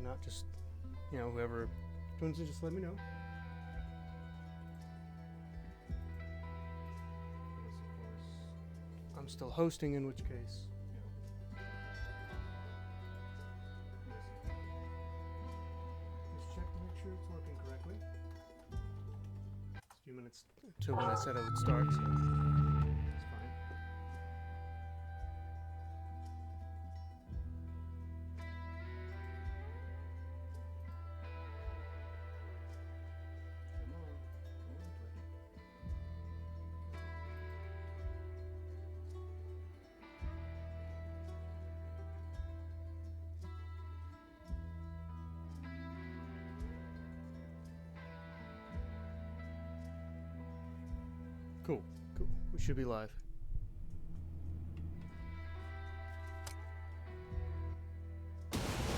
not, just, you know, whoever joins it, just let me know. Unless, of course, I'm still hosting, in which case, you know. Just check to make sure it's working correctly. It's a few minutes to when I said I would start, so it's fine. Cool. We should be live.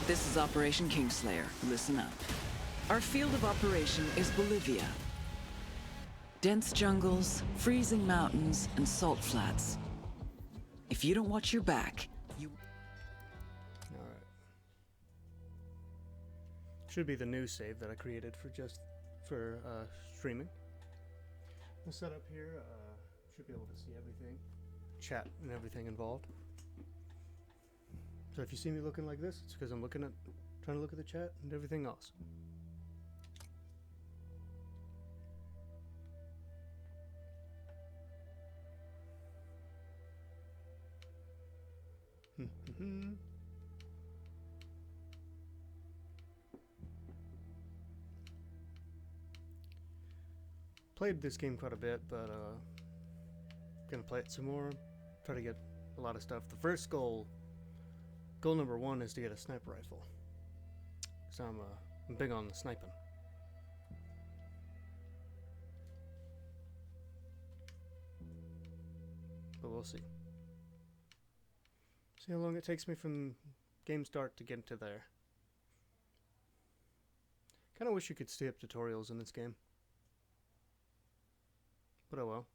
This is Operation Kingslayer. Listen up. Our field of operation is Bolivia. Dense jungles, freezing mountains, and salt flats. If you don't watch your back, you... Alright. Should be the new save that I created for streaming. The setup here, should be able to see everything, chat and everything involved. So if you see me looking like this, it's because I'm trying to look at the chat and everything else. Played this game quite a bit, but gonna play it some more. Try to get a lot of stuff. The first goal number 1 is to get a sniper rifle. So I'm big on the sniping. But we'll see. See how long it takes me from game start to get to there. Kinda wish you could skip tutorials in this game. But oh well.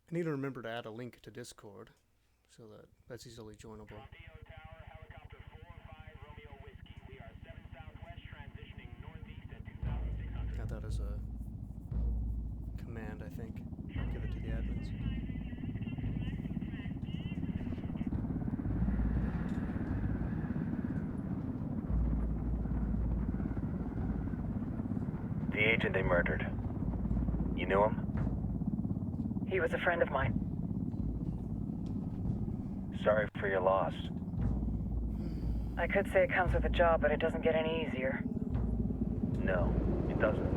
I need to remember to add a link to Discord so that that's easily joinable. Got that as a command, I think. I'll give it to the admins. The agent they murdered. You knew him? He was a friend of mine. Sorry for your loss. I could say it comes with a job, but it doesn't get any easier. No, it doesn't.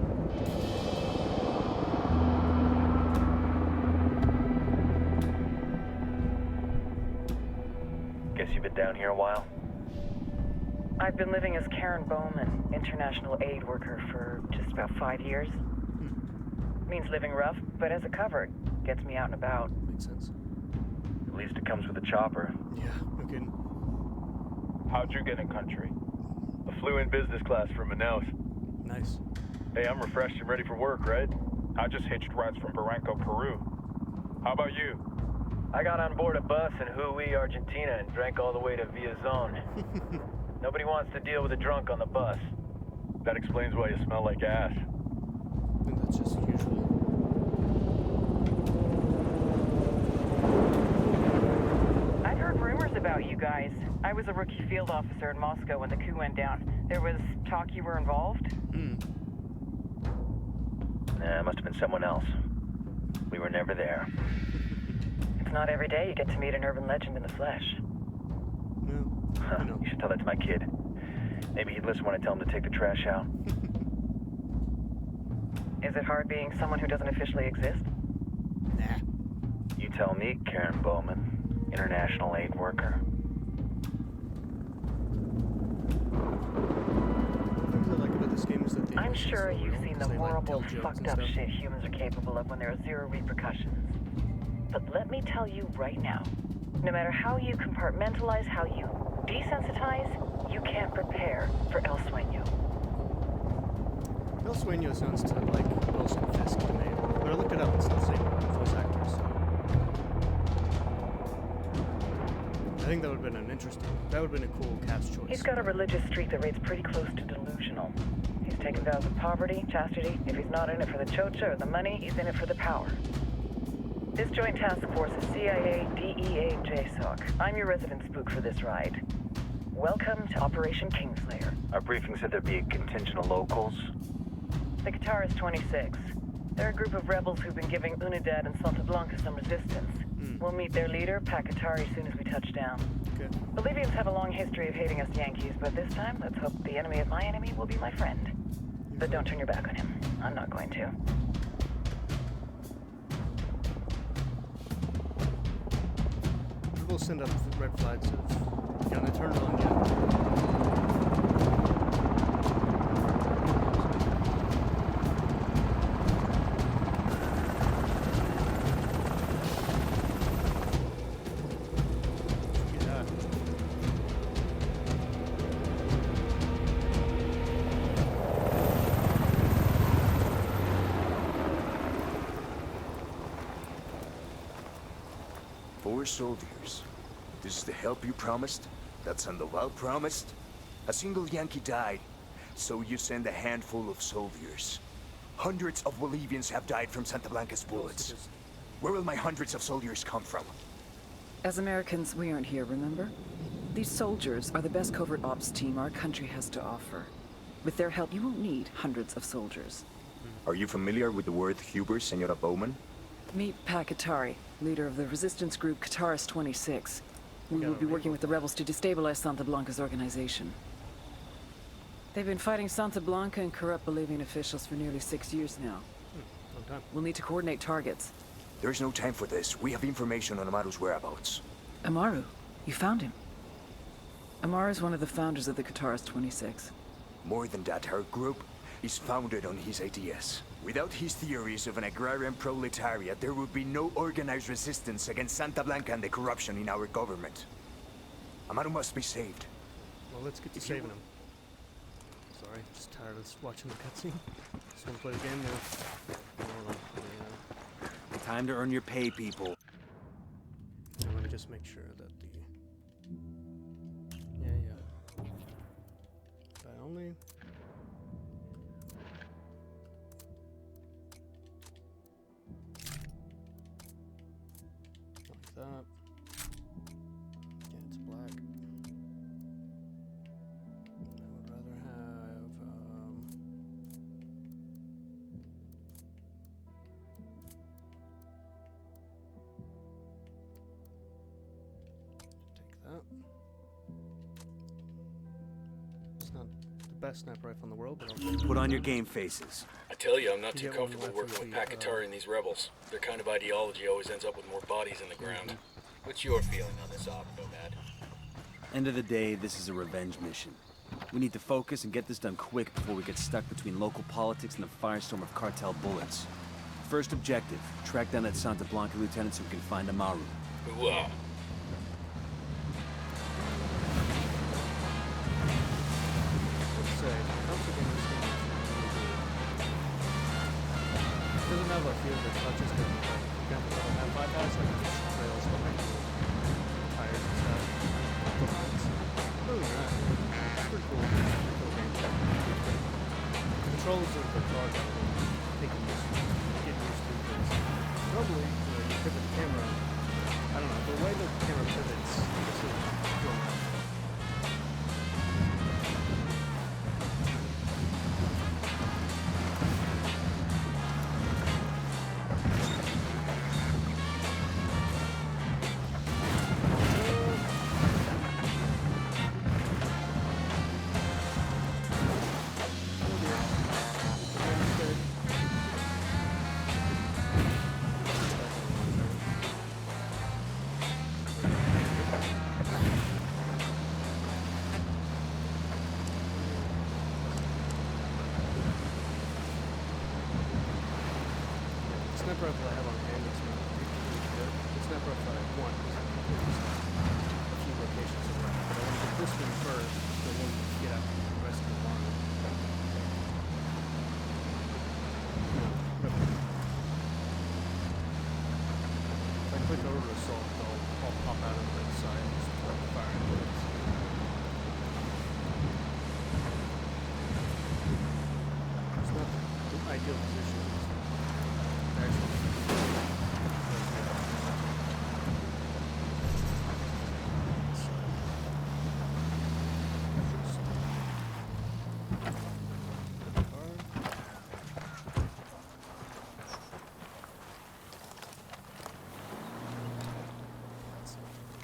Guess you've been down here a while? I've been living as Karen Bowman, international aid worker, for just about 5 years. Means living rough, but as a cover, it gets me out and about. Makes sense. At least it comes with a chopper. Yeah, no kidding. How'd you get in country? I flew in business class from Manaus. Nice. Hey, I'm refreshed and ready for work, right? I just hitched rides from Barranco, Peru. How about you? I got on board a bus in Hui, Argentina, and drank all the way to Villazon. Nobody wants to deal with a drunk on the bus. That explains why you smell like ass. I think that's just usual. I've heard rumors about you guys. I was a rookie field officer in Moscow when the coup went down. There was talk you were involved? Nah, it must have been someone else. We were never there. It's not every day you get to meet an urban legend in the flesh. No. Huh, No. you should tell that to my kid. Maybe he'd listen when I tell him to take the trash out. Is it hard being someone who doesn't officially exist? Nah. You tell me, Karen Bowman, international aid worker. Things I like about this game is that I'm sure you've seen the horrible, fucked fucked up shit humans are capable of when there are zero repercussions. But let me tell you right now, no matter how you compartmentalize, how you desensitize, you can't prepare for El Sueño. El Sueño sounds like Wilson Fisk to me. But I looked it up, it's the same think that would have been an interesting. That would have been a cool cast choice. He's got a religious streak that rates pretty close to delusional. He's taken vows of poverty, chastity. If he's not in it for the chocha or the money, he's in it for the power. This joint task force is CIA, DEA, and JSOC. I'm your resident spook for this ride. Welcome to Operation Kingslayer. Our briefing said there'd be a contingent of locals. The Qatar is 26. They're a group of rebels who've been giving Unidad and Santa Blanca some resistance. We'll meet their leader, Pakatari, as soon as we touch down. Okay. Bolivians have a long history of hating us Yankees, but this time, let's hope the enemy of my enemy will be my friend. But don't turn your back on him. I'm not going to. We'll send up red flags if gonna turn it on yet. Yeah. Four soldiers. This is the help you promised? That's on the well promised? A single Yankee died, so you send a handful of soldiers. Hundreds of Bolivians have died from Santa Blanca's bullets. Where will my hundreds of soldiers come from? As Americans, we aren't here, remember? These soldiers are the best covert ops team our country has to offer. With their help, you won't need hundreds of soldiers. Are you familiar with the word Huber, Senora Bowman? Meet Pakatari, leader of the resistance group Qataris 26. We will be working with the rebels to destabilize Santa Blanca's organization. They've been fighting Santa Blanca and corrupt Bolivian officials for nearly 6 years now. Long time. We'll need to coordinate targets. There's no time for this. We have information on Amaru's whereabouts. Amaru, you found him. Amaru is one of the founders of the Qataris 26. More than that, our group is founded on his ideas. Without his theories of an agrarian proletariat, there would be no organized resistance against Santa Blanca and the corruption in our government. Amaru must be saved. Well, let's get to saving him. Sorry, just tired of watching the cutscene. Just want to play the game now. Hold on. Time to earn your pay, people. And let me just make sure that the... Yeah. That only... Like that. Yeah, it's black. I would rather have, take that. It's not the best sniper rifle in the world, but I'll take it. Put on your game faces. I tell you, I'm not You too get one comfortable left working of with the, Pakatari and these rebels. Their kind of ideology always ends up with more bodies in the ground. What's your feeling on this op, Nomad? End of the day, this is a revenge mission. We need to focus and get this done quick before we get stuck between local politics and the firestorm of cartel bullets. First objective, track down that Santa Blanca lieutenant so we can find Amaru. Hoorah! Let's say, once again, this game is doesn't have a field that touches the have five guys like trails behind you, tires and stuff. Really nice. It's pretty cool. Pretty cool game. The controls of the car that I'm taking this getting used to because normally you pivot the camera. I don't know, the way the camera pivots this is going on. Sniper rifle I have on hand is not really good. The sniper rifle I want is a few locations around. But I want to get this one first, so then get out the rest of the line. If I click over to assault, I'll pop out of the side and just start firing bullets. It's not the ideal position. Actually,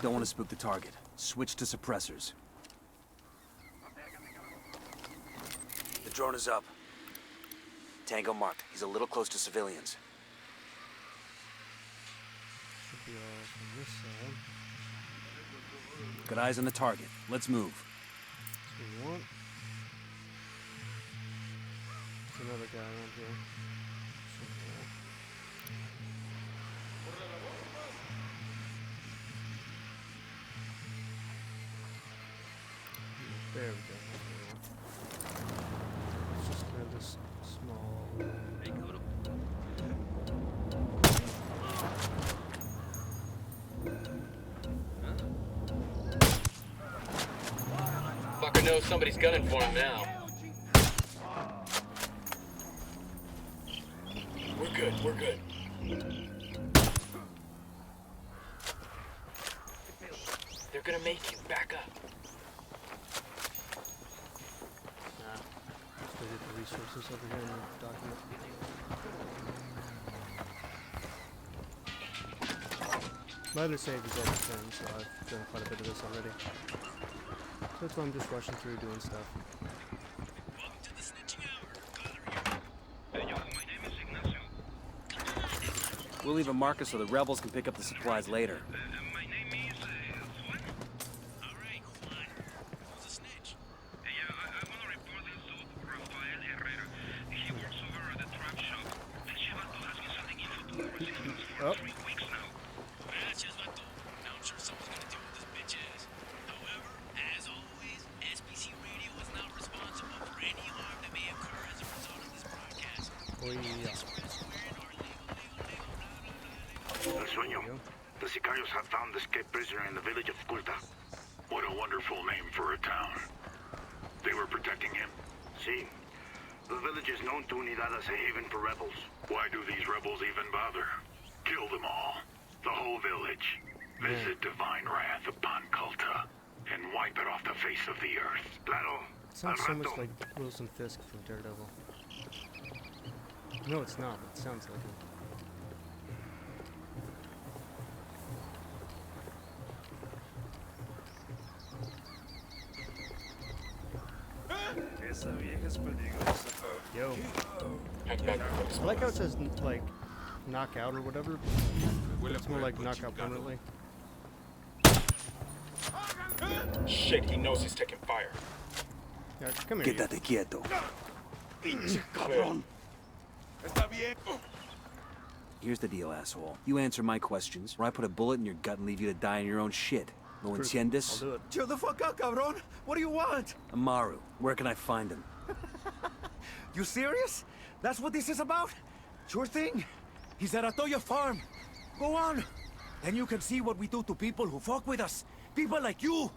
Don't want to spook the target. Switch to suppressors. The drone is up. Tango marked. He's a little close to civilians. should be all from this side. Got eyes on the target. Let's move. That's what we want. There's another guy around here. Somewhere. There we go. Let's just clear this small. Fucker knows somebody's gunning for him now. We're good, we're good. They're gonna make you back up. Let's go get the resources over here in the document. My other save is over 10, so I've done quite a bit of this already. So that's why I'm just rushing through doing stuff. We'll leave a marker so the rebels can pick up the supplies later. Oh. Oh, yeah. El Sueño. The Sicarios have found the escaped prisoner in the village of Culta. What a wonderful name for a town. They were protecting him. See, the village is known to Unidad as a haven for rebels. Why do these rebels even bother? Kill them all. The whole village. Visit divine wrath upon Culta and wipe it off the face of the earth. Claro. It sounds so much like Wilson Fisk from Daredevil. No, it's not, but it sounds like it. Yo. I like how it says, like, knockout or whatever. It's more like knockout permanently. Shit, he knows he's taking fire. Yeah, come here. Quédate quieto. Here's the deal, asshole. You answer my questions, or I put a bullet in your gut and leave you to die in your own shit. No I'll entiendes? do it. Chill the fuck out, cabron. What do you want? Amaru, where can I find him? You serious? That's what this is about? Sure thing. He's at Atoya Farm. Go on. Then you can see what we do to people who fuck with us. People like you.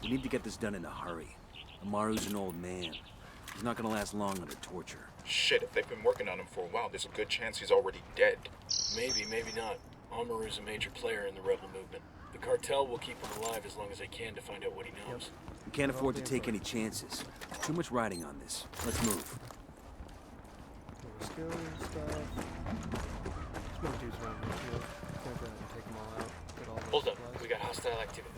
We need to get this done in a hurry. Amaru's an old man. He's not gonna last long under torture. Shit, if they've been working on him for a while, there's a good chance he's already dead. Maybe, maybe not. Amaru's a major player in the rebel movement. The cartel will keep him alive as long as they can to find out what he knows. We can't afford to take any chances. Too much riding on this. Let's move. More skill stuff. There's more dudes around here too. Gonna go ahead and take them all out. Get all those Hold up, supplies. we got hostile activity.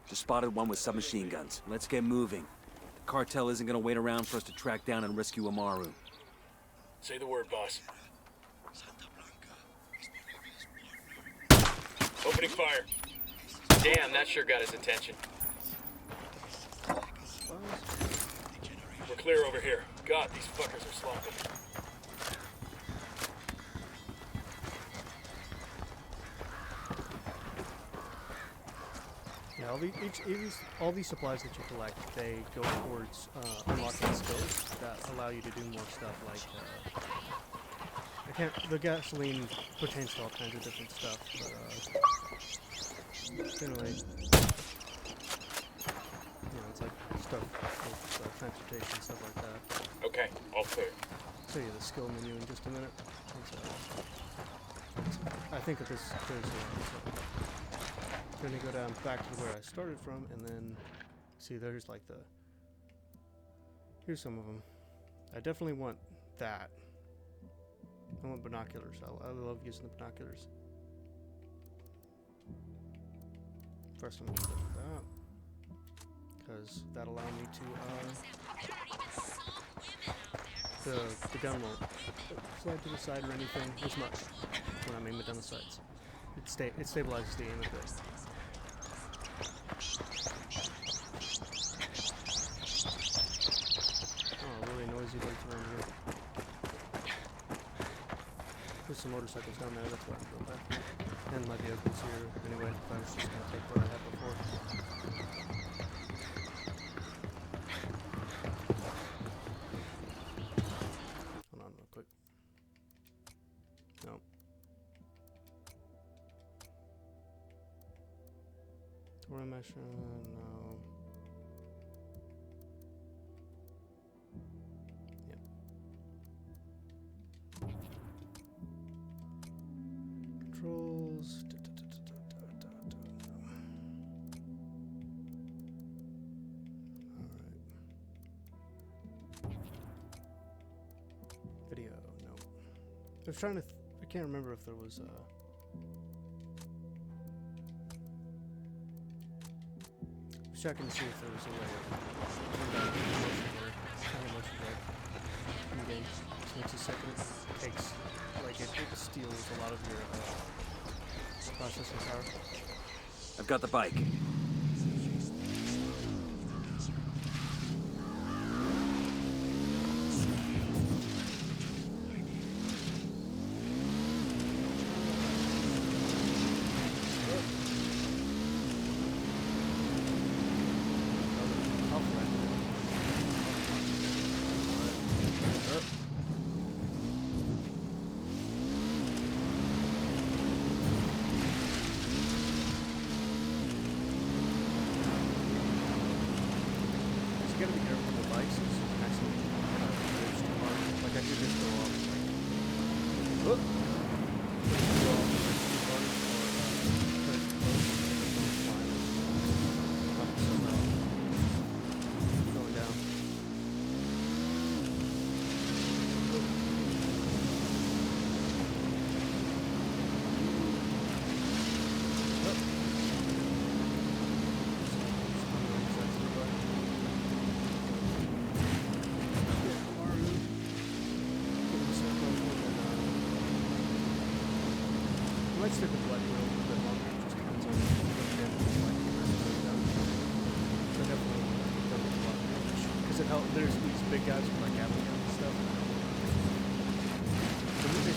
Just spotted one with submachine guns. Let's get moving. The cartel isn't gonna wait around for us to track down and rescue Amaru. Say the word, boss. Opening fire. Damn, that sure got his attention. We're clear over here. God, these fuckers are sloppy. Yeah, Yeah, all these supplies that you collect, they go towards unlocking skills that allow you to do more stuff like the gasoline pertains to all kinds of different stuff, but generally, it's like stuff with transportation, stuff like that. Okay, all clear. I'll show you the skill menu in just a minute. I think that there's so I'm going to go down back to where I started from, and then see there's like here's some of them. I definitely want that. I want binoculars. I love using the binoculars. First I'm going to go with that, because that allowed me to the gun won't slide to the side or anything as much when I'm aiming down the sights. It stabilizes the aim a bit. Oh, really noisy lights around here. There's some motorcycles down there, that's why I'm going back. And my vehicle's here anyway, I was just going to take what I had before. Hold on real quick. No. Torah mesh, no. Yep. Controls. Video, no. I was trying to. I can't remember if there was checking to see if there was a way of in-game. So it's a second. It takes, like, it steals a lot of your processing power. I've got the bike. You gotta be careful with the bikes. It's actually it's too hard. Like I could just go off. Like, go off like too hard, or put it too close and go flying. Up somehow. Going down. Let's stick with light a little bit longer, just depends on what damage you like to bring down. So definitely done with a lot of damage. Because it helps, there's these big guys with like Gatling guns and stuff. So if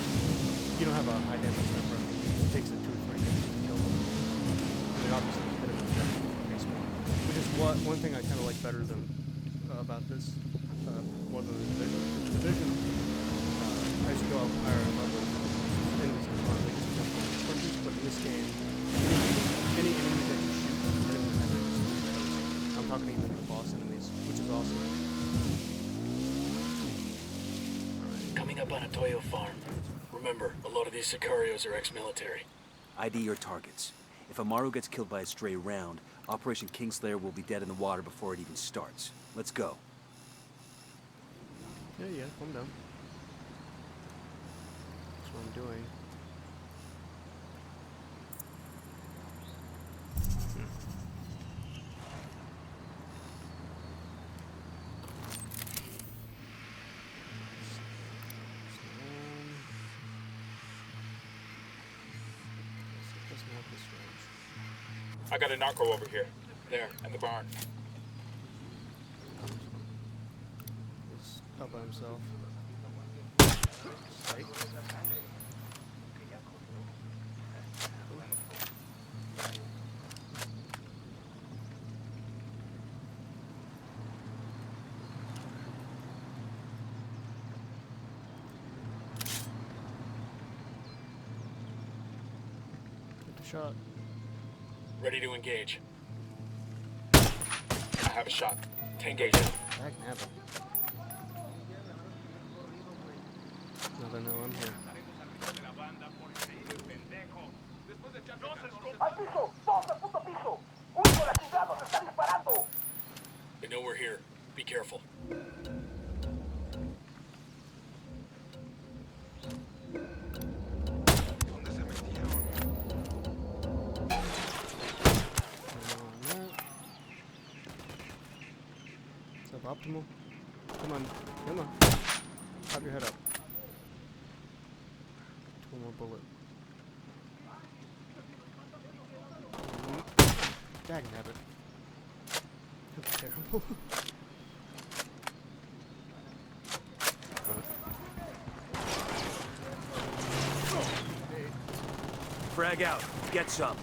you don't have a high damage number, it takes it 2 or 3 hits to kill them. I mean, obviously, you hit them with that makes more. Which is one thing I kind of like better than about this, more than the division. As you go up higher levels, enemies can run, they just jump on punches, but in this game, any enemy that you shoot, anyone has resist. I'm talking even the boss enemies, which is awesome. Alright. Coming up on a Toyo farm. Remember, a lot of these Sicarios are ex-military. ID your targets. If Amaru gets killed by a stray round, Operation Kingslayer will be dead in the water before it even starts. Let's go. Yeah, calm down. That's what I'm doing. I got a narco over here. There, in the barn. He's out by himself. Psych. shot. Ready to engage. I have a shot. 10 gauge. Back nabbit. Now they know I'm here. They know we're here. Be careful. Optimal. Come on. Come on. Pop your head up. One more bullet. Dag nabbit. That's terrible. Frag out. Get some.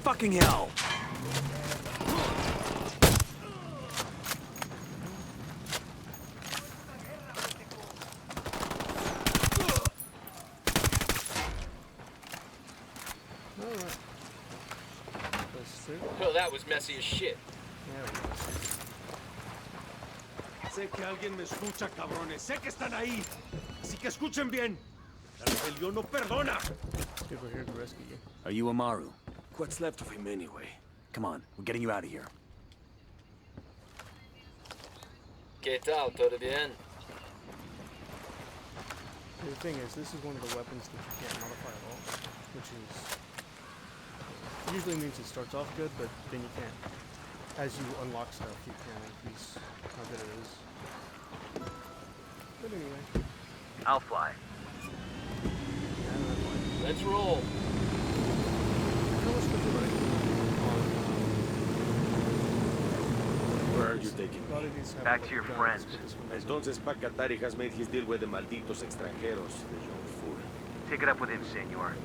Fucking hell! Oh, that was messy as shit. Sé que alguien me escucha, cabrones. Sé que están ahí. Así que escuchen bien. La rebelión no perdona. People are here to rescue you. Are you Amaru? What's left of him anyway? Come on, we're getting you out of here. ¿Qué tal? ¿Todo bien? The thing is, this is one of the weapons that you can't modify at all, which is usually means it starts off good, but then you can't. As you unlock stuff, you can increase how good it is. But anyway. I'll fly. Let's roll. Where are you taking me? Back to your friends. Entonces Pacatari has made his deal with the malditos extranjeros, the young fool. Take it up with him, senor.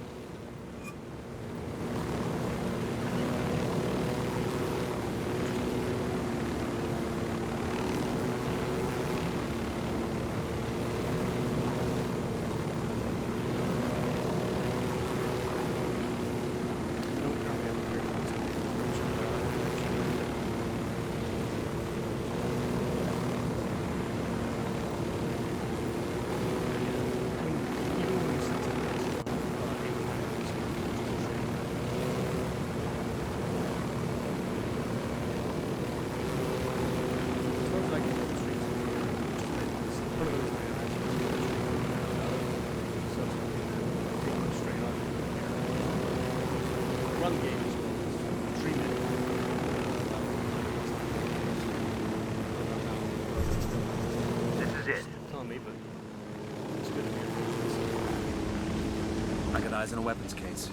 I got eyes on a weapons case.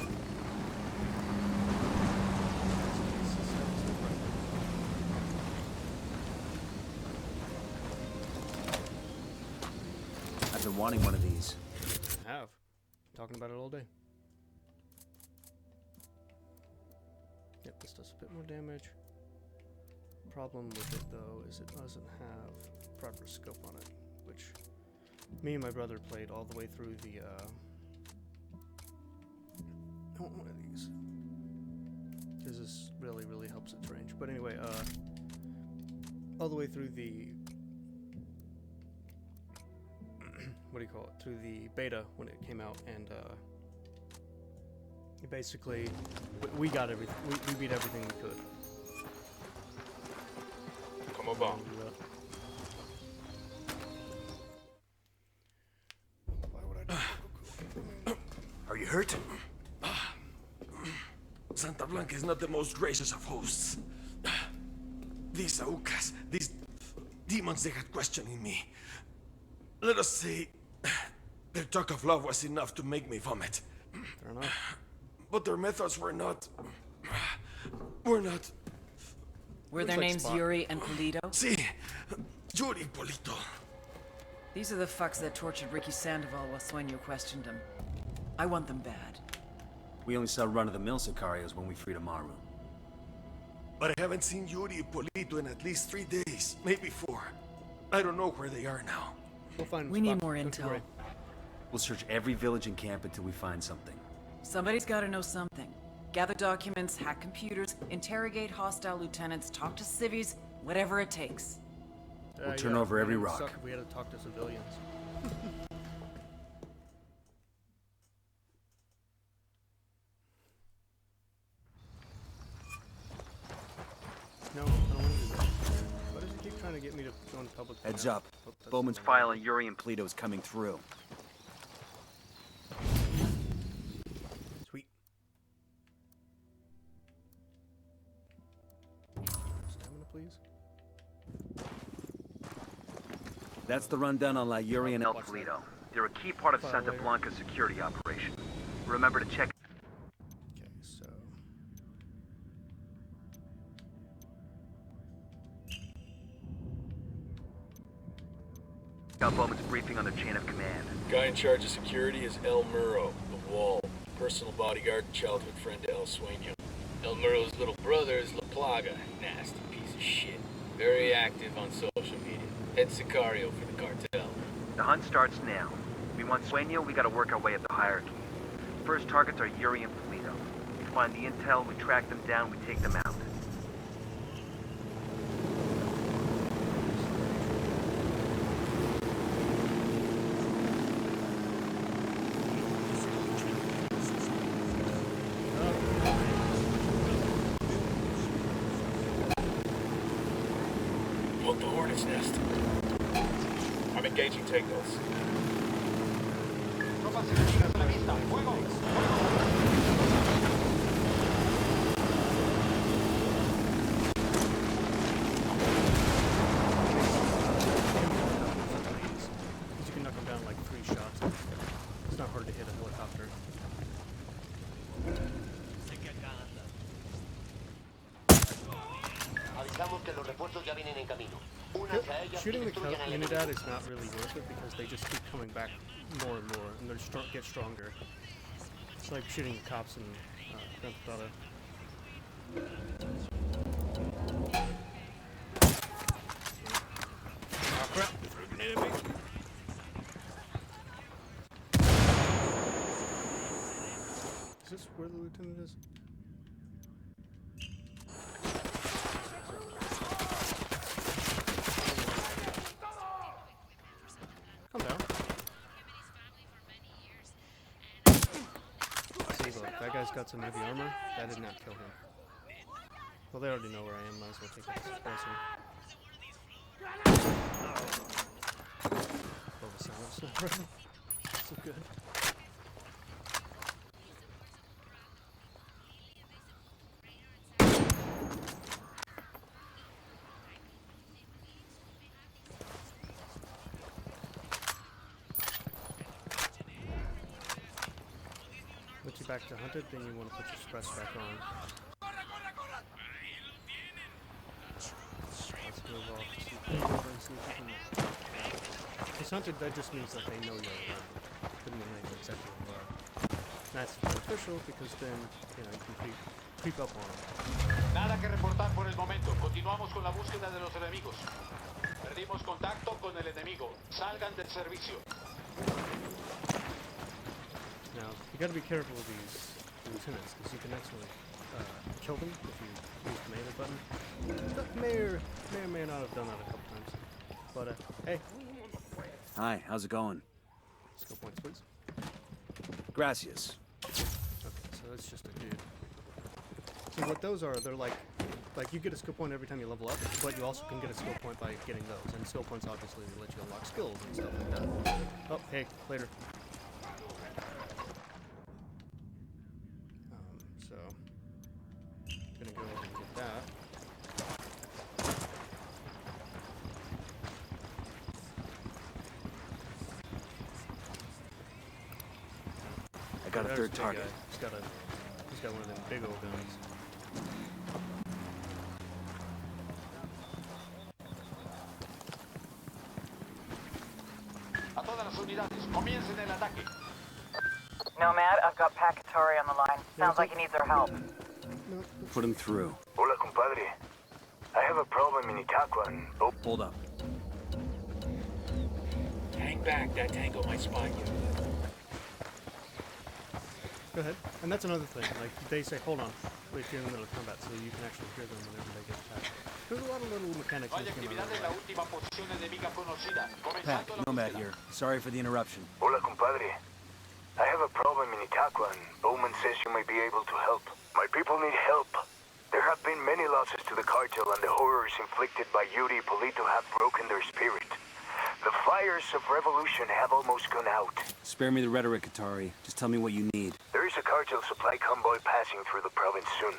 I've been wanting one of these. I have. Talking about it all day. Yep, this does a bit more damage. Problem with it though is it doesn't have proper scope on it, which me and my brother played all the way through the I want one of these because this really helps its range. But anyway, all the way through the what do you call it? Through the beta when it came out, and basically we got everything. We beat everything we could. Come on. Why would I do Are you hurt? Santa Blanca is not the most gracious of hosts. These Aucas, these demons they had questioning me. Let us say, their talk of love was enough to make me vomit. Fair enough. But their methods were not... Were their like names Spock. Yuri and Polito? Si, Yuri Polito. These are the fucks that tortured Ricky Sandoval while Sueño questioned him. I want them bad. We only saw run-of-the-mill Sicarios when we freed Amaru. But I haven't seen Yuri and Polito in at least 3 days, maybe 4. I don't know where they are now. We'll find We need Spock. more Don't you intel. worry. We'll search every village and camp until we find something. Somebody's gotta know something. Gather documents, hack computers, interrogate hostile lieutenants, talk to civvies, whatever it takes. We'll turn over every it would rock. suck if we had to talk to civilians. No, I don't want to do that. Why does he keep trying to get me to go in public? Heads now? up. Oh, that's Bowman's the wrong file one. on Yuri and Polito is coming through. Sweet. Stamina, please. That's the rundown on La Yuri and El Watch that. Polito. They're a key part of File Santa later. Blanca's security operation. Remember to check. Okay, so. Out Bowman's briefing on their chain of command. Guy in charge of security is El Muro, the Wall. Personal bodyguard and childhood friend to El Sueño. El Muro's little brother is La Plaga, nasty piece of shit. Very active on social media. Head Sicario for the cartel. The hunt starts now. We want Sueño, we gotta work our way up the hierarchy. First targets are Yuri and Polito. We find the intel, we track them down, we take them out. Poke the hornet's nest. I'm engaging takeoffs. Because you can knock them down in like 3 shots. It's not hard to hit a helicopter. Shooting the Unidad is not really worth it because they just keep coming back more and more, and they get stronger. It's like shooting the cops in Grand Theft Auto. Oh crap! They threw a grenade at me! Is this where the lieutenant is? Calm down. See, look, that guy's got some heavy armor. That did not kill him. Well, they already know where I am. Might as well take out this suppressor. Oh, the silent sniper. So good. Once you're back to hunted, then you want to put your suppress back on. Let's move off to see if we can... Because hunted, that just means that they know you're around. Doesn't mean they know exactly where you are. And that's beneficial because then, you know, you can creep up on them. Nada que reportar por el momento. Continuamos con la búsqueda de los enemigos. Perdimos contacto con el enemigo. Salgan del servicio. Now, you gotta be careful with these lieutenants, because you can actually kill them if you use the melee button. That may or may not have done that a couple times. But, hey. Hi, how's it going? Skill points, please. Gracias. Okay, so that's just a dude. So what those are, they're like you get a skill point every time you level up, but you also can get a skill point by getting those. And skill points obviously let you unlock skills and stuff like that. Oh, hey, later. So, gonna go ahead and get that. I got a There's third the big target. guy. He's got one of them big old guns. A todas las unidades, comiencen el ataque. Nomad, I've got Pacatari on the line. Sounds like he needs our help. Put him through. Hola, compadre. I have a problem in Itaqua and... Oh, hold up. Hang back, that tango might spot you. Go ahead. And that's another thing. Like, they say, hold on, wait if you're in the middle of combat, so you can actually hear them whenever they get attacked. There's a lot of little mechanics in this game I really like. Pat, Nomad here. Sorry for the interruption. Hola, compadre. I have a problem in Itaqua, and Bowman says you may be able to help. My people need help. There have been many losses to the cartel, and the horrors inflicted by Yuri Polito have broken their spirit. The fires of revolution have almost gone out. Spare me the rhetoric, Katari. Just tell me what you need. There is a cartel supply convoy passing through the province soon.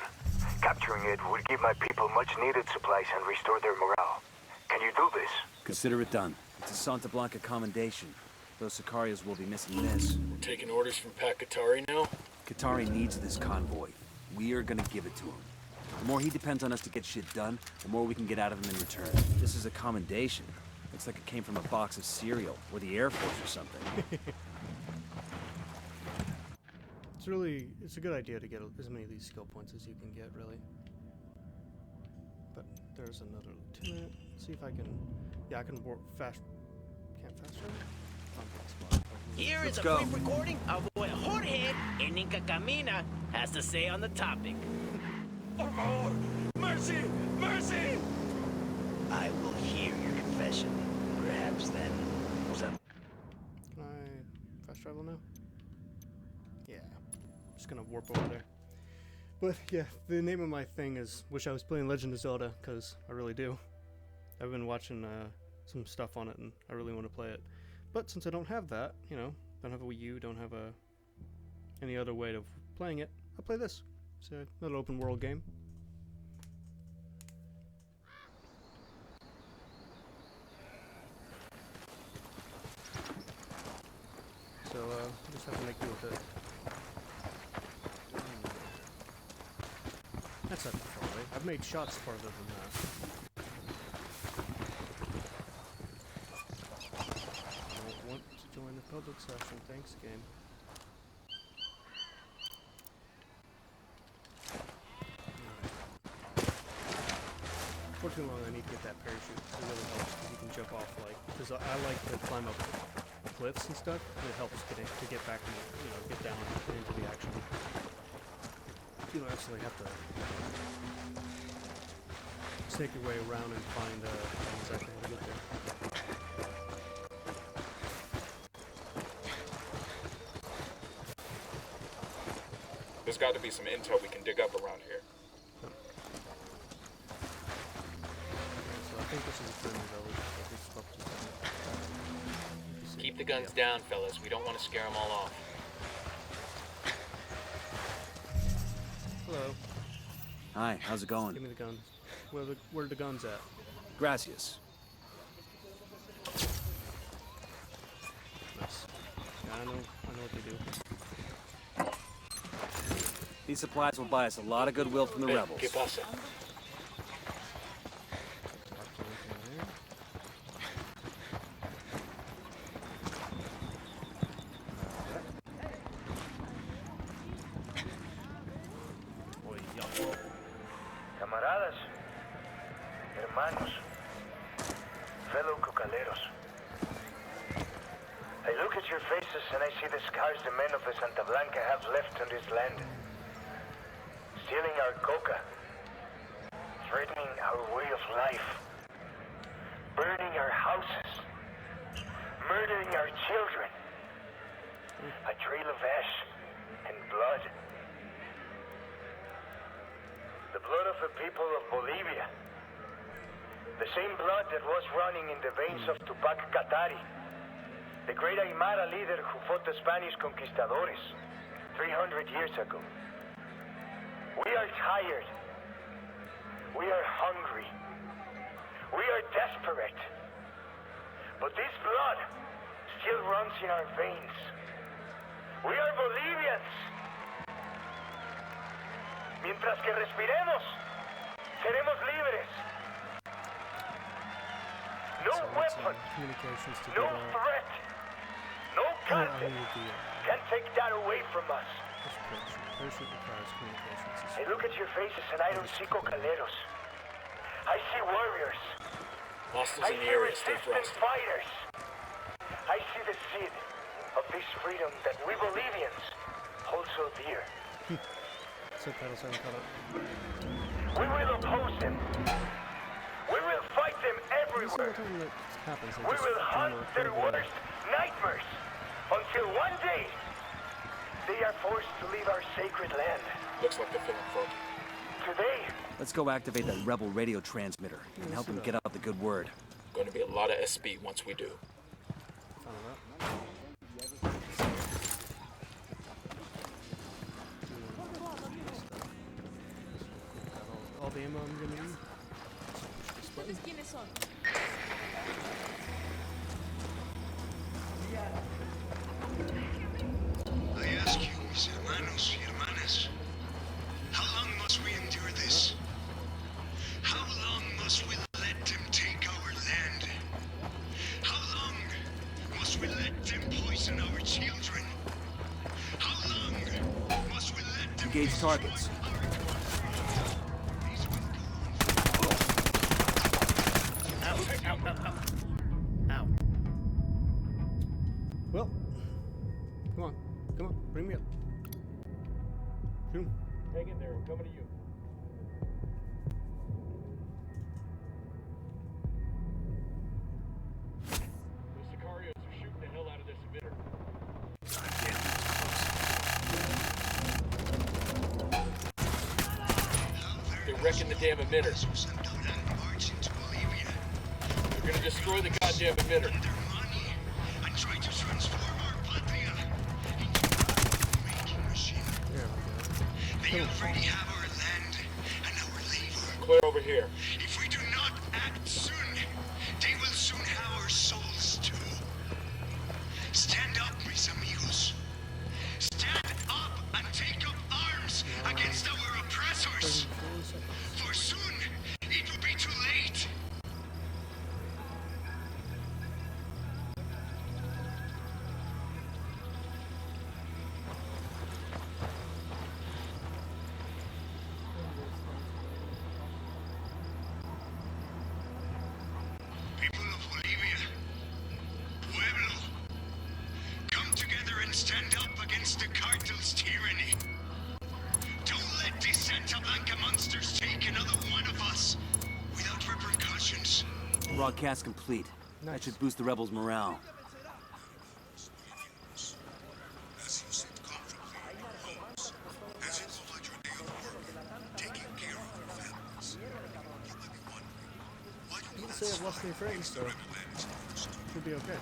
Capturing it would give my people much-needed supplies and restore their morale. Can you do this? Consider it done. It's a Santa Blanca commendation. Those Sicarios will be missing this. We're taking orders from Pat Katari now? Katari needs this convoy. We are gonna give it to him. The more he depends on us to get shit done, the more we can get out of him in return. This is a commendation. Looks like it came from a box of cereal, or the Air Force or something. It's a good idea to get as many of these skill points as you can get, really. But there's another lieutenant. Let's see if I can, yeah, I can warp fast, can't fast travel? Here Let's is a go. brief recording of what Jorge in Inca Camina has to say on the topic. Por favor! Mercy! Mercy! I will hear your confession. Perhaps then. Can I fast travel now? Yeah. I'm just gonna warp over there. But yeah, the name of my thing is Wish I Was Playing Legend of Zelda, because I really do. I've been watching some stuff on it and I really want to play it. But since I don't have that, you know, don't have a Wii U, don't have any other way of playing it, I'll play this. It's another open world game. So, just have to make do with it. That's not too far away. I've made shots farther than that. I don't want to join the public session. Thanks, game. For too long, I need to get that parachute. It really helps because you can jump off, like, because I like to climb up cliffs and stuff, and it helps to get back and, you know, get down into the action. You don't actually have to snake your way around and find exactly how to get there. There's got to be some intel we can dig up around here. So I think this is a friendly village. Keep the guns down, fellas. We don't want to scare them all off. Hello. Hi, how's it going? Give me the guns. Where are the guns at? Gracias. Nice. Yeah, I know what they do. These supplies will buy us a lot of goodwill from the Hey, rebels. ¿qué pasa? Camaradas, hermanos, fellow cocaleros. I look at your faces and I see the scars the men of the Santa Blanca have left on this land. Stealing our coca, threatening our way of life, burning our houses, murdering our children. A trail of ash and blood. The blood of the people of Bolivia. The same blood that was running in the veins of Tupac Katari, the great Aymara leader who fought the Spanish conquistadores 300 years ago. We are tired. We are hungry. We are desperate. But this blood still runs in our veins. We are Bolivians. Mientras que respiremos, seremos libres. No weapon, no threat, no content can take that away from us. I look at your faces and I don't see cocaleros. I see warriors. Hostiles I in the see area, stay resistant frosty. fighters. I see the seed of this freedom that we Bolivians hold so dear. Subtitles haven't caught up. We will oppose them. We will fight them Every single everywhere. time that happens, they We just will hunt turn their off. worst nightmares until one day they are forced to leave our sacred land. Looks like they're feeling foggy. Today, Let's go activate that rebel radio transmitter and help them get out the good word. Going to be a lot of SB once we do. All the ammo I'm gonna need. I ask you, mis hermanos y hermanas, how long must we endure this? How long must we let them take our land? How long must we let them poison our children? How long must we let them Engage targets. Ow. Well, come on, bring me up. Shoot him. Hang in there, I'm coming to you. Those Sicarios are shooting the hell out of this emitter. They're wrecking the damn emitter. They're gonna destroy the goddamn emitter. They already have our land and our labor. Clear over here. If we do not act soon, they will soon have our souls too. Stand up, mis amigos. Stand up and take up arms against our oppressors. For soon, it will be too late. People of Bolivia, Pueblo, come together and stand up against the cartel's tyranny. Don't let these Santa Blanca monsters take another one of us without repercussions. Broadcast complete. That should boost the rebels' morale. As you sit comfortably in your homes, as you go about your day of work, taking care of your families, you might be wondering why you Let's say I've lost any frames, so should be okay.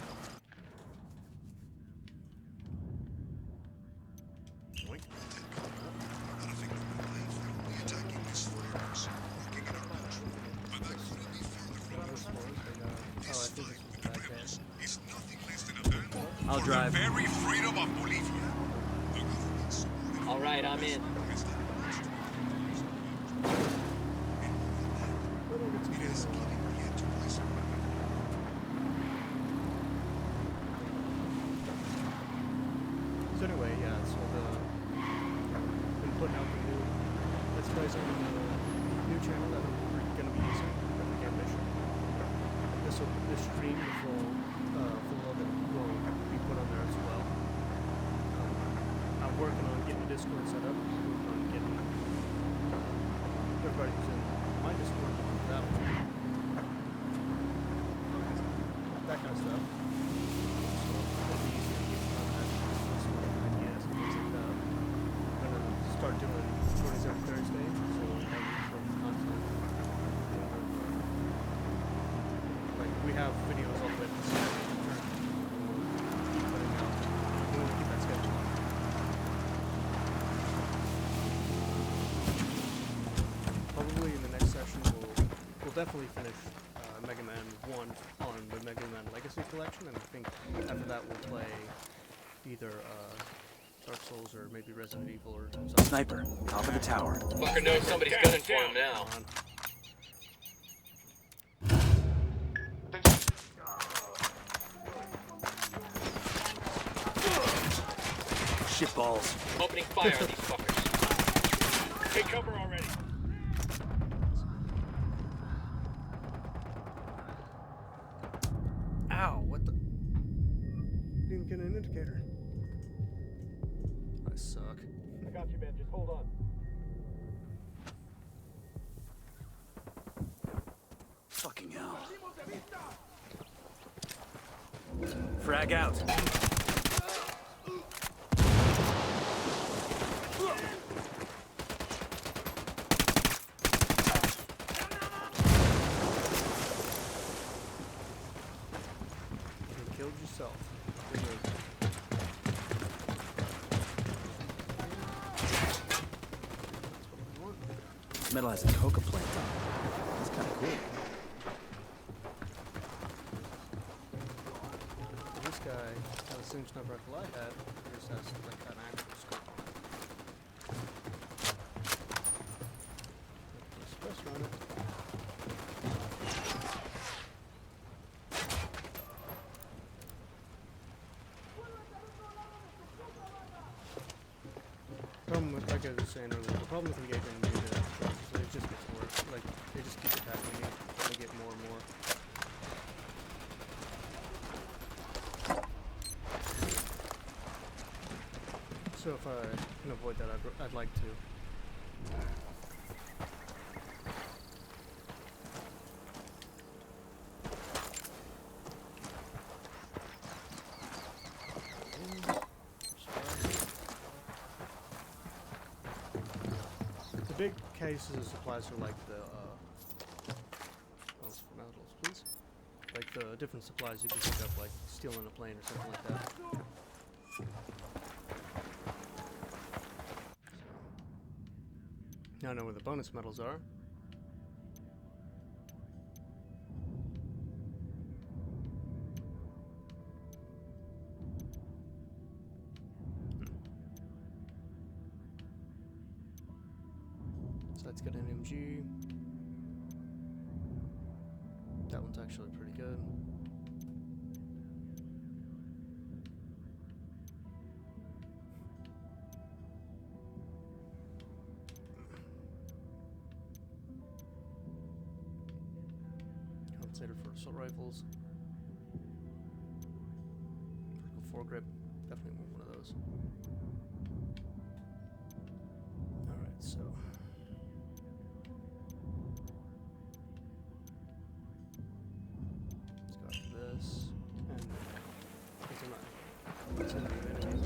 I'll drive. Very freedom of Bolivia. All right, I'm in. So anyway, yeah, so been putting out the new Let's Plays on the new channel that we're going to be using for the game mission. This stream, the full of it will be put on there as well. I'm working on getting the Discord set up, working on getting everybody who's in my Discord that one. That kind of stuff. So it'll be easy to get contact with some ideas and things like that. I'm gonna start doing 27th Thursday, so we'll have some content. Like we have videos all the way up to Saturday. Keep putting out. We want to keep that schedule. Probably in the next session we'll definitely finish Mega Man 1 on the Mega Man Legacy Collection, and I think after that we'll play either Dark Souls or maybe Resident Evil or something. Sniper, top of the tower. Fucker knows somebody's gunning for him now. Shit balls. Opening fire on these fuckers. Take cover already. Ow, what the? Didn't get an indicator. I suck. got you, man. Just hold on. Fucking hell. Frag out. You killed yourself. Metal has a coca plant on it. That's kind of cool. This guy has the same sniper rifle I had. He just has like an actual scope on it. Suppressor on it. Problem with, like I was saying earlier, the problem with engaging in it just gets worse. Like, they just keep attacking you. They get more and more. So if I can avoid that, I'd like to. The big cases of supplies are like the metals, please. Like the different supplies you can pick up, like stealing a plane or something like that. Now I know where the bonus medals are. So let's get an MG. That one's actually pretty good. Compensator for assault rifles. Vertical foregrip, definitely want one of those. Alright, so let's go after this. And there's a new enemies.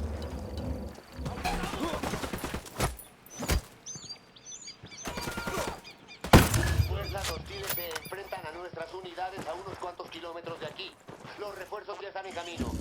Fuerzas hostiles se enfrentan a nuestras unidades a unos cuantos kilómetros de aquí. Los refuerzos ya están en camino.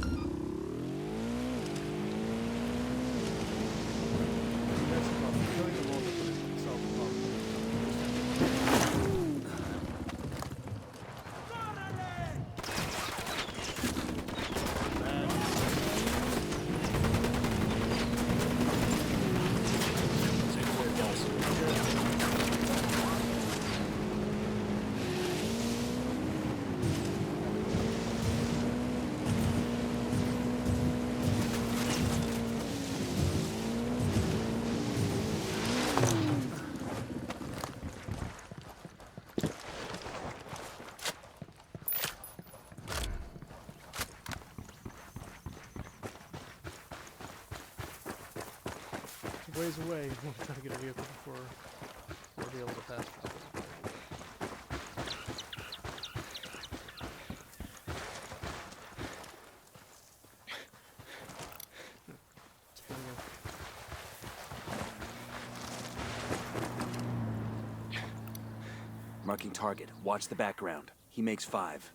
Ways away. We'll try to get a vehicle before we'll be able to pass. Marking target. Watch the background. He makes 5.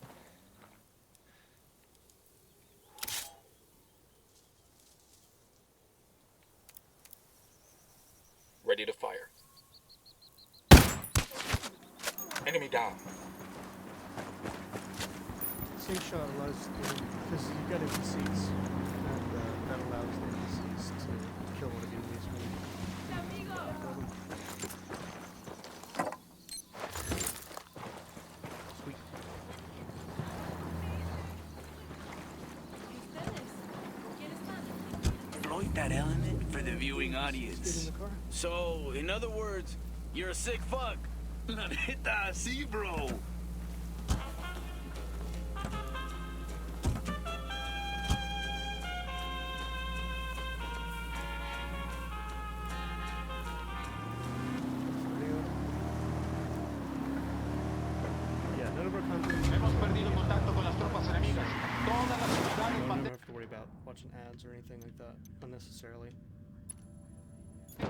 Ready to fire. Enemy down. Sync shot allows because you've got NPCs, and that allows the NPCs to kill one of the enemies when you Sweet. Exploit that element for the viewing audience. So, in other words, you're a sick fuck. La neta, así, bro. watching ads or anything like that unnecessarily. I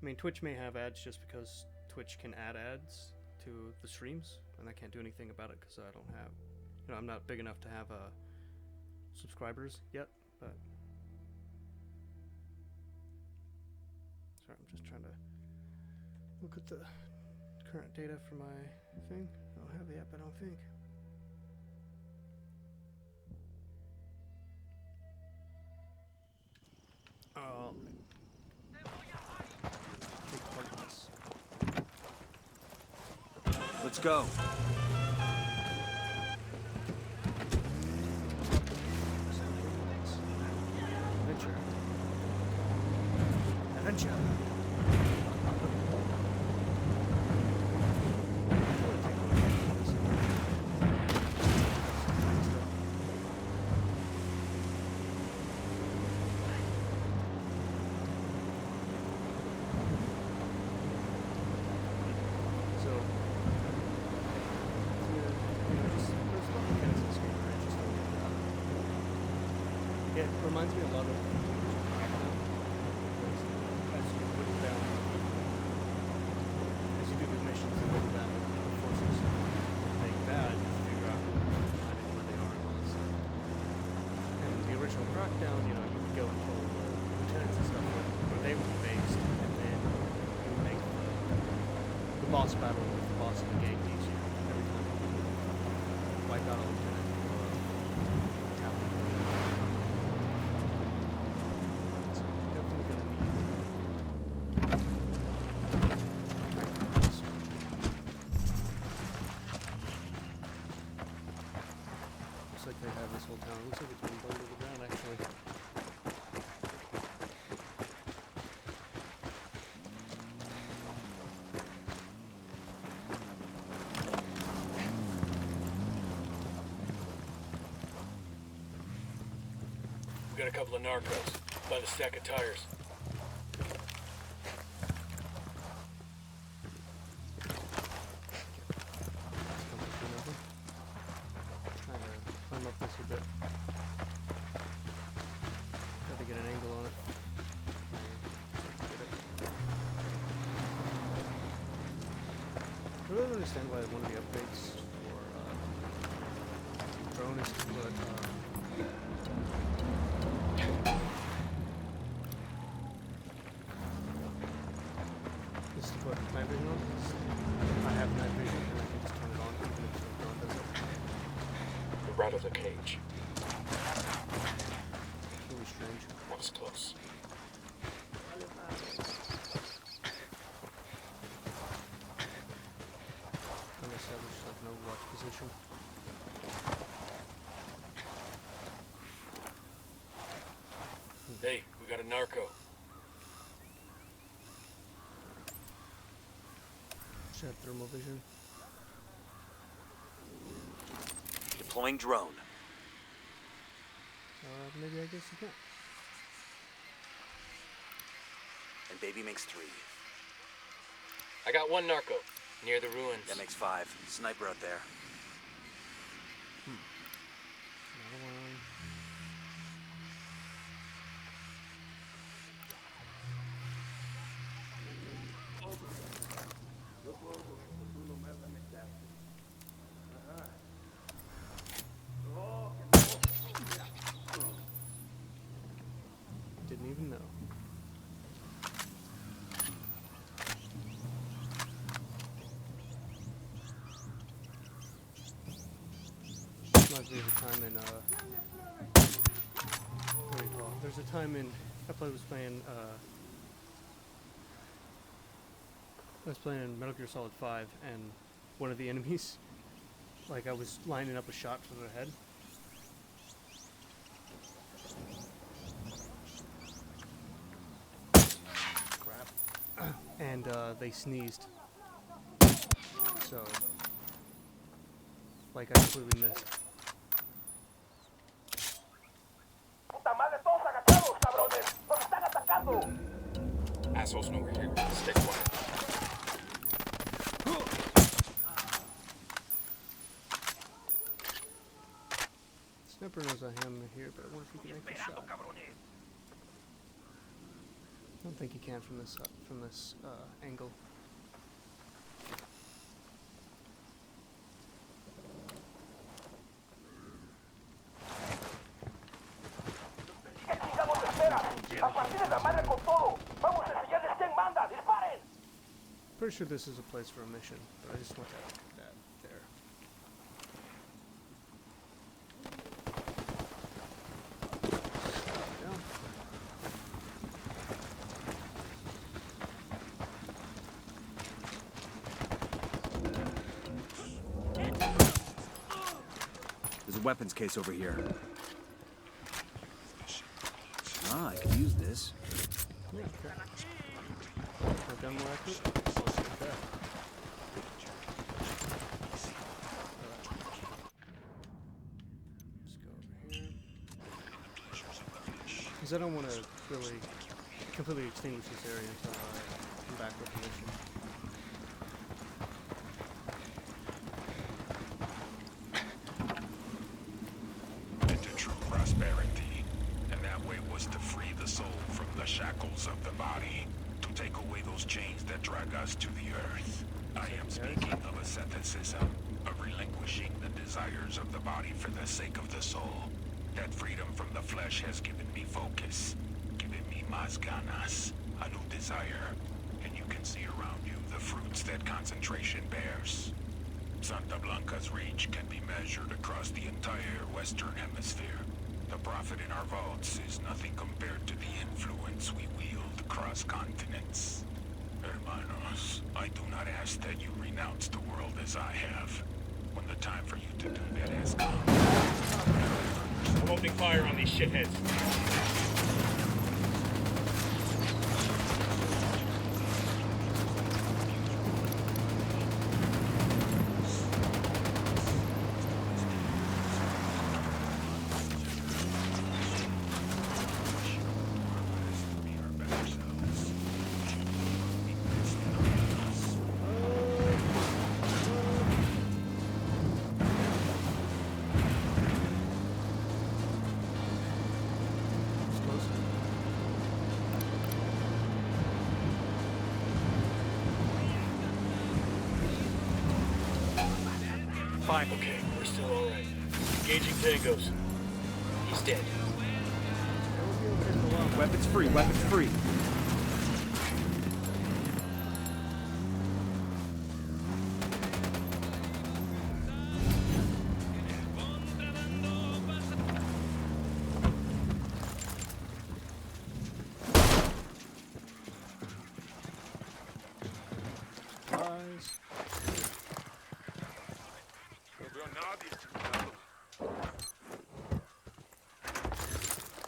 mean, Twitch may have ads just because Twitch can add ads to the streams, and I can't do anything about it because I don't have, you know, I'm not big enough to have subscribers yet, but sorry, I'm just trying to look at the current data for my thing. I don't have the app, I don't think. Take part in this. Let's go. Adventure. Adventure. Yeah, it reminds me a lot of as you put it down, as you do the missions and put down the forces make bad, you figure out where they are and all this stuff. And the original Crackdown, you know, you would go and kill the lieutenants and stuff where they would be based, and then you would make the boss battle with the boss of the gate easier every time. Wipe out a lieutenant. They have this whole town. Looks like it's been burned to the ground, actually. We got a couple of narcos by the stack of tires. Up this a bit. Got to get an angle on it. I don't understand why one of the upgrades for drone is to put is to put night vision on. I have night vision and I can just turn it on even if the drone does it. Right of the cage. Really strange. That was close. Unestablished like an Overwatch position. Hey, we got a narco. Should have thermal vision. Deploying drone. Maybe I guess you can. And baby makes 3. I got one narco near the ruins. That makes 5. Sniper out there. Another one. Didn't even know. Reminds me of a time in what do you call it? There's a time in I was playing Metal Gear Solid 5, and one of the enemies, like I was lining up a shot for their head. Crap. And they sneezed. So, like I completely missed. Assholes know we're here. Stay quiet. Snip. Sniper knows I am here, but I wonder if he can make a shot. I don't think he can from this angle. Pretty sure this is a place for a mission, but I just want that there. There's a weapons case over here. Ah, I can use this. Yeah, okay. I've done more accurate. Okay. Let's go over here. Because I don't want to really completely extinguish this area until I come back with the mission. Prosperity, and that way was to free the soul from the shackles of the body, to take away those chains that drag us to the earth. I am speaking of asceticism, of relinquishing the desires of the body for the sake of the soul. That freedom from the flesh has given me focus, given me más ganas, a new desire, and you can see around you the fruits that concentration bears. Santa Blanca's reach can be measured across the entire Western Hemisphere. The profit in our vaults is nothing compared to the influence we wield across continents. Hermanos, I do not ask that you renounce the world as I have. When the time for you to do that has come. I'm opening fire on these shitheads. Okay, we're still alright. Engaging Tangos. He's dead. Weapons free, weapons free.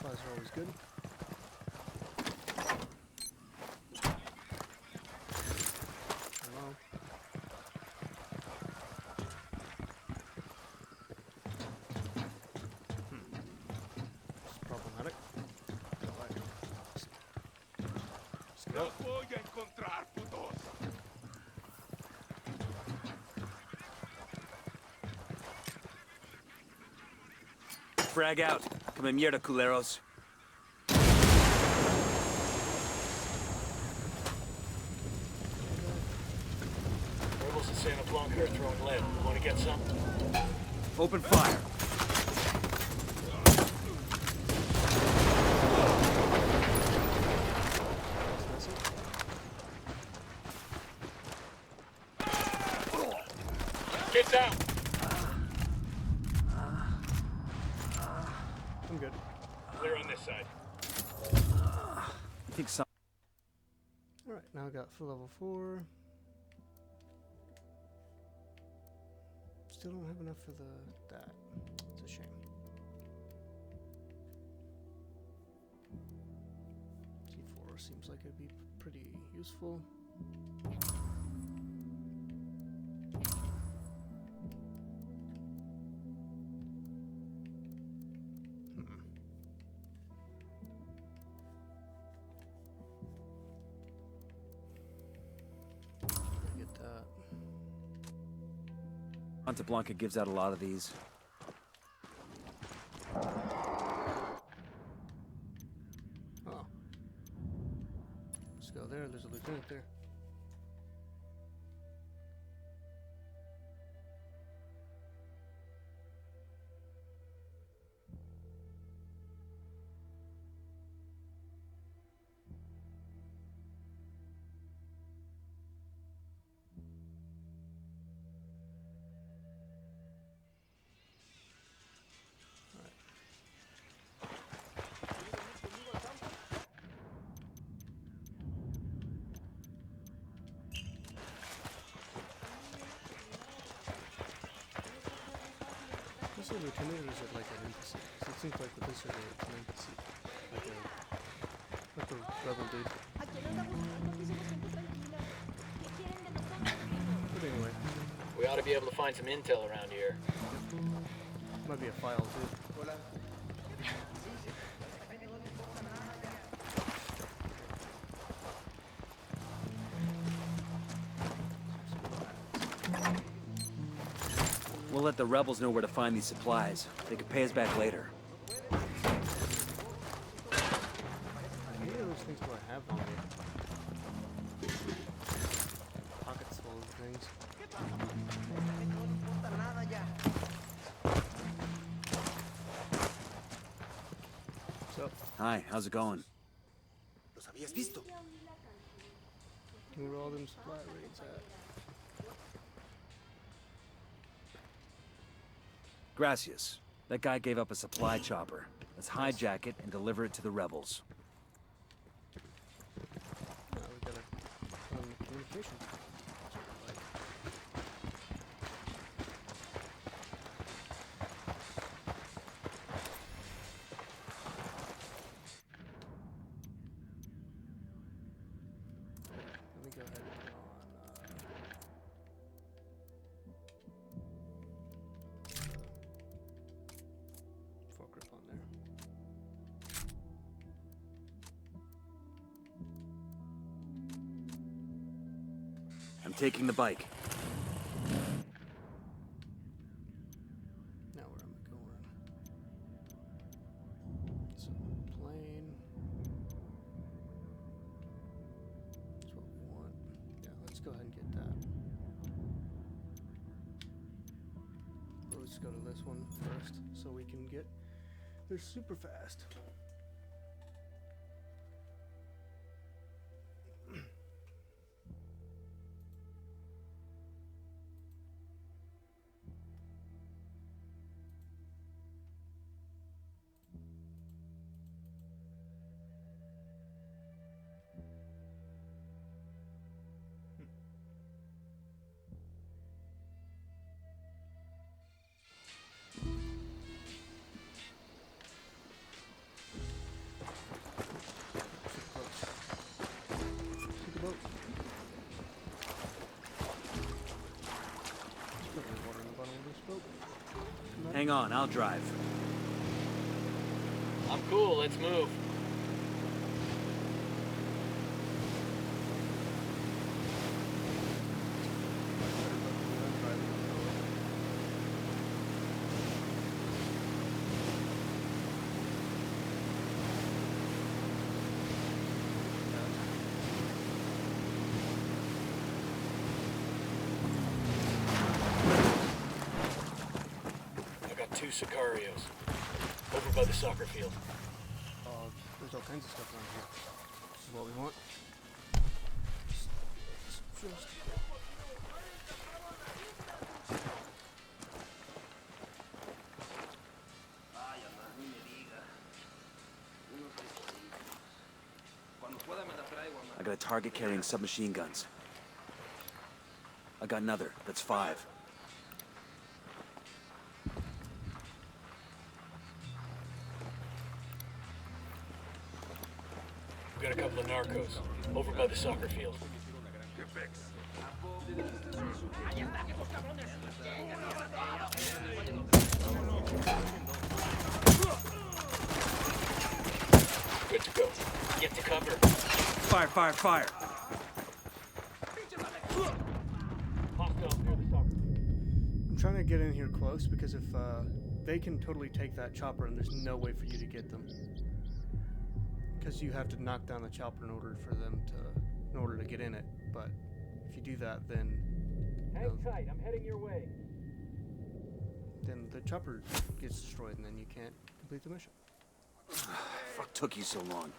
Supplies are always good. Hello. It's problematic. Let's go. Frag out. Come en mierda, culeros. Rebels in Santa Blanca are throwing lead. Want to get some? Open fire. Get down! I'm good. Clear on this side. I think some. Alright, now I got full level 4. Still don't have enough for that. It's a shame. T4 seems like it'd be pretty useful. Santa Blanca gives out a lot of these. there. Is it a lieutenant or is it like an NPC? 'Cause it seems like with this area it's an NPC. Like a rebel dude. But anyway. We ought to be able to find some intel around here. Might be a file too. We'll let the rebels know where to find these supplies. They can pay us back later. How many of those things do I have on me? Pockets full of things. What's up? Hi, how's it going? ¿Los habías visto? Where are all them supply raids at? Gracias. That guy gave up a supply chopper. Let's hijack it and deliver it to the rebels. Now we gotta put on the communications. Let me go ahead and put on foregrip on there. I'm taking the bike. Now where am I going? So plane. That's what we want. Yeah, let's go ahead and get that. But let's go to this one first so we can get there super fast. Hang on, I'll drive. I'm cool, let's move. Two Sicarios over by the soccer field. There's all kinds of stuff around here. This is what we want. Just I got a target carrying submachine guns. I got another. That's 5. Got a couple of narcos over by the soccer field. Good to go. Get to cover. Fire, fire, fire! Hostile near the soccer field. I'm trying to get in here close because if they can totally take that chopper and there's no way for you to get them. Because you have to knock down the chopper in order for them to in order to get in it. But if you do that, then Hang tight, I'm heading your way. then the chopper gets destroyed, and then you can't complete the mission. Fuck took you so long?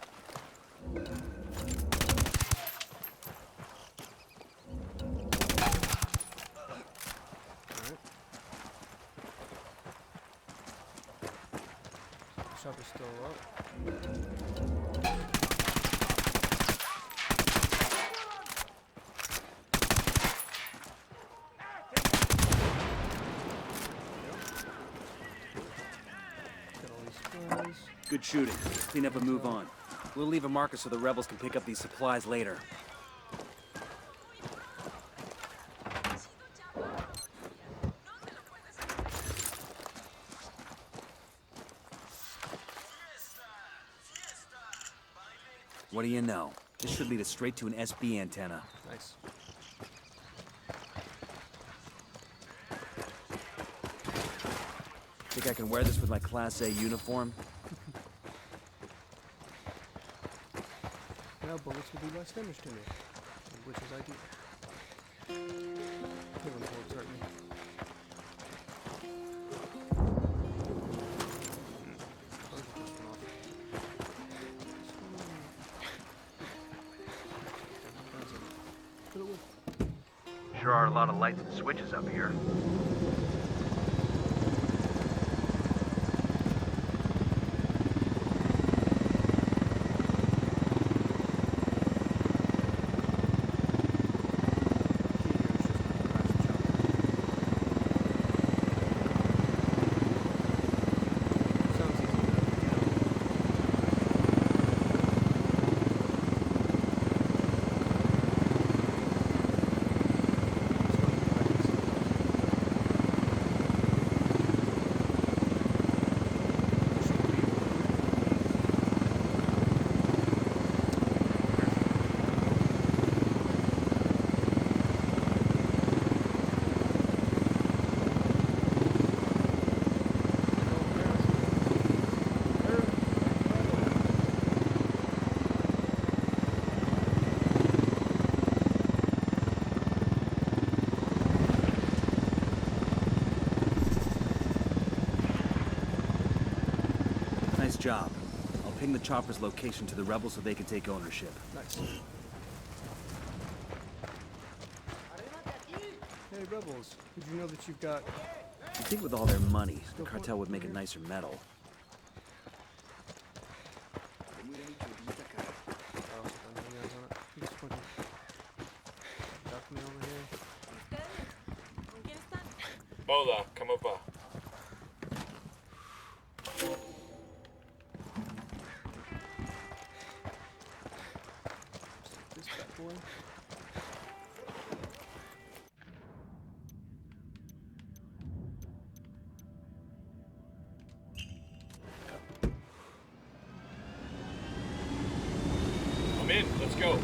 Alright. Chopper's still up. Good shooting. Clean up and move on. We'll leave a marker so the rebels can pick up these supplies later. What do you know? This should lead us straight to an SB antenna. Nice. Think I can wear this with my Class A uniform? Now bullets will do less damage to me, which is ideal. Killing bullets hurt me. Sure are a lot of lights and switches up here. Nice job. I'll ping the chopper's location to the rebels so they can take ownership. Nice. Hey, rebels. Did you know that you've got... You'd think with all their money, the cartel would make it nicer metal. Hola, ¿cómo va? This bad boy. I'm in, let's go.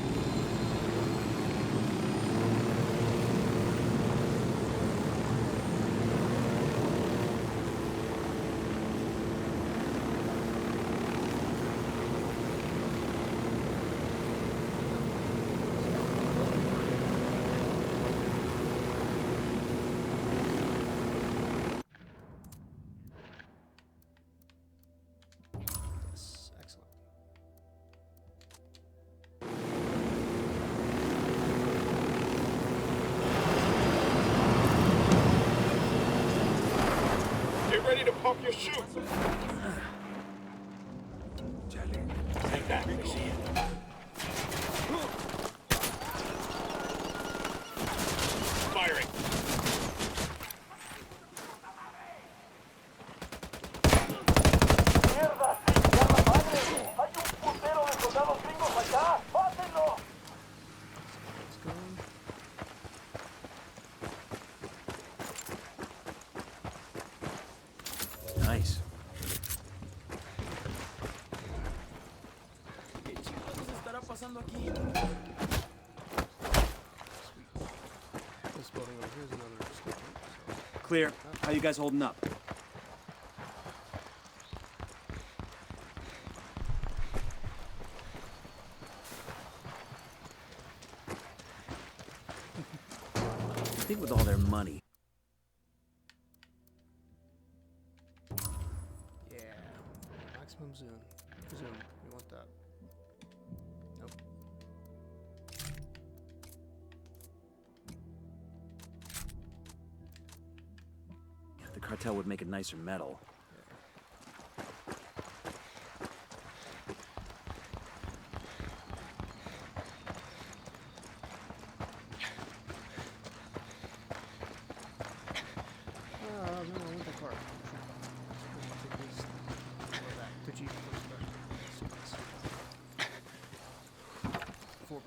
Yes, excellent. Get ready to pump your chute. Hang back, I see you. Firing. ¡Mierda! ¡Llama madre! ¡Hay un putero de soldados gringos allá! ¡Mátenlo! Nice. ¿Qué chingados estará pasando aquí? This building over here is another escape route, so... Clear. How you guys holding up? think with all their money. Yeah. Maximum zoom. Zoom. We want that. Nope. The cartel would make a nicer metal. No, I want the car. The Jeep first. 4x4.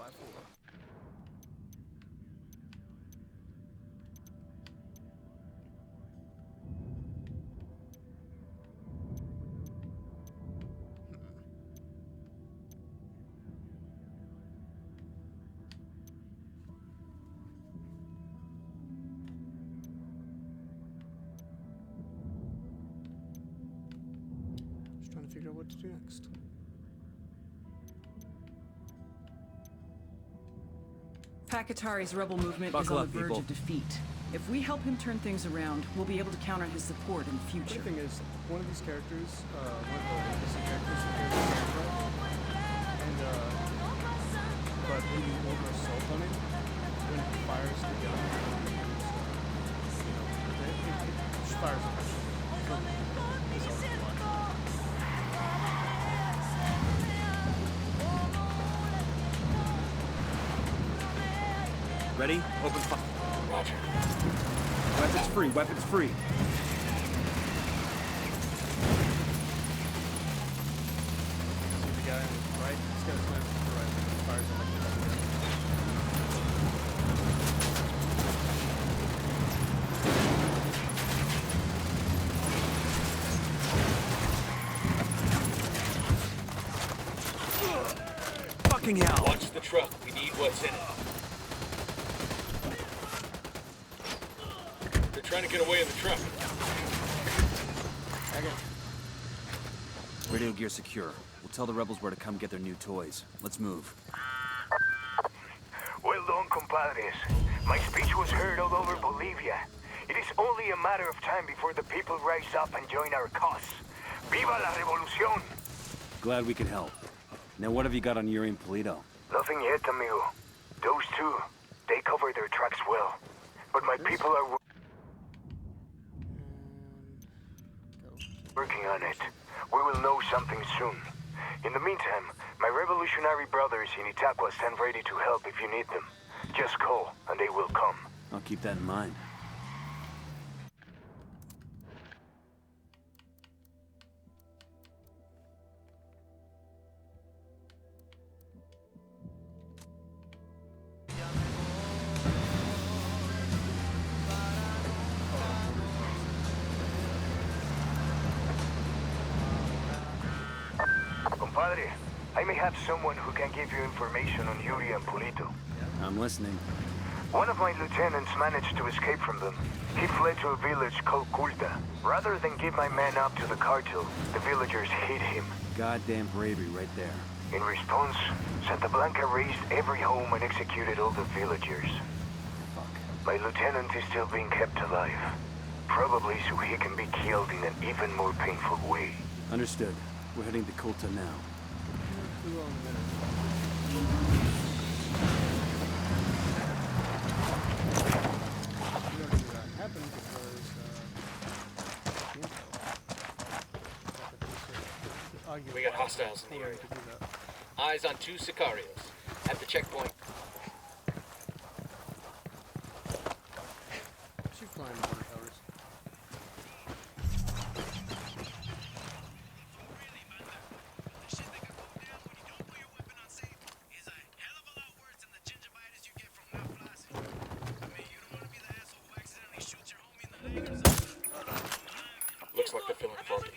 Trying to figure out what to do next. Pakatari's rebel movement Buckle is on up, the verge people. of defeat. If we help him turn things around, we'll be able to count on his support in the future. The thing is, one of these characters, one of the legacy characters, and but when you over assault on it, when it fires the gun, it just fires a bunch of Ready? Open fire. Roger. Weapons free, weapons free. See the guy on the right? He's got a sniper to the right. He fires it like that. Fucking hell. Watch the truck. We need what's in it. They're trying to get away in the truck. Radio gear secure. We'll tell the rebels where to come get their new toys. Let's move. Well done, compadres. My speech was heard all over Bolivia. It is only a matter of time before the people rise up and join our cause. Viva la revolución! Glad we could help. Now what have you got on Yuri and Polito? Nothing yet, amigo. Those two, they cover their tracks well. But my people are working on it. We will know something soon. In the meantime, my revolutionary brothers in Itaqua stand ready to help if you need them. Just call, and they will come. I'll keep that in mind. Compadre, I may have someone who can give you information on Yuri and Polito. I'm listening. One of my lieutenants managed to escape from them. He fled to a village called Culta. Rather than give my men up to the cartel, the villagers hid him. Goddamn bravery right there. In response, Santa Blanca razed every home and executed all the villagers. Fuck. My lieutenant is still being kept alive. Probably so he can be killed in an even more painful way. Understood. We're heading to Culta now. We got hostiles in the area. Eyes on 2 Sicarios. At the checkpoint. Should climb water towers. Looks like they're feeling foggy.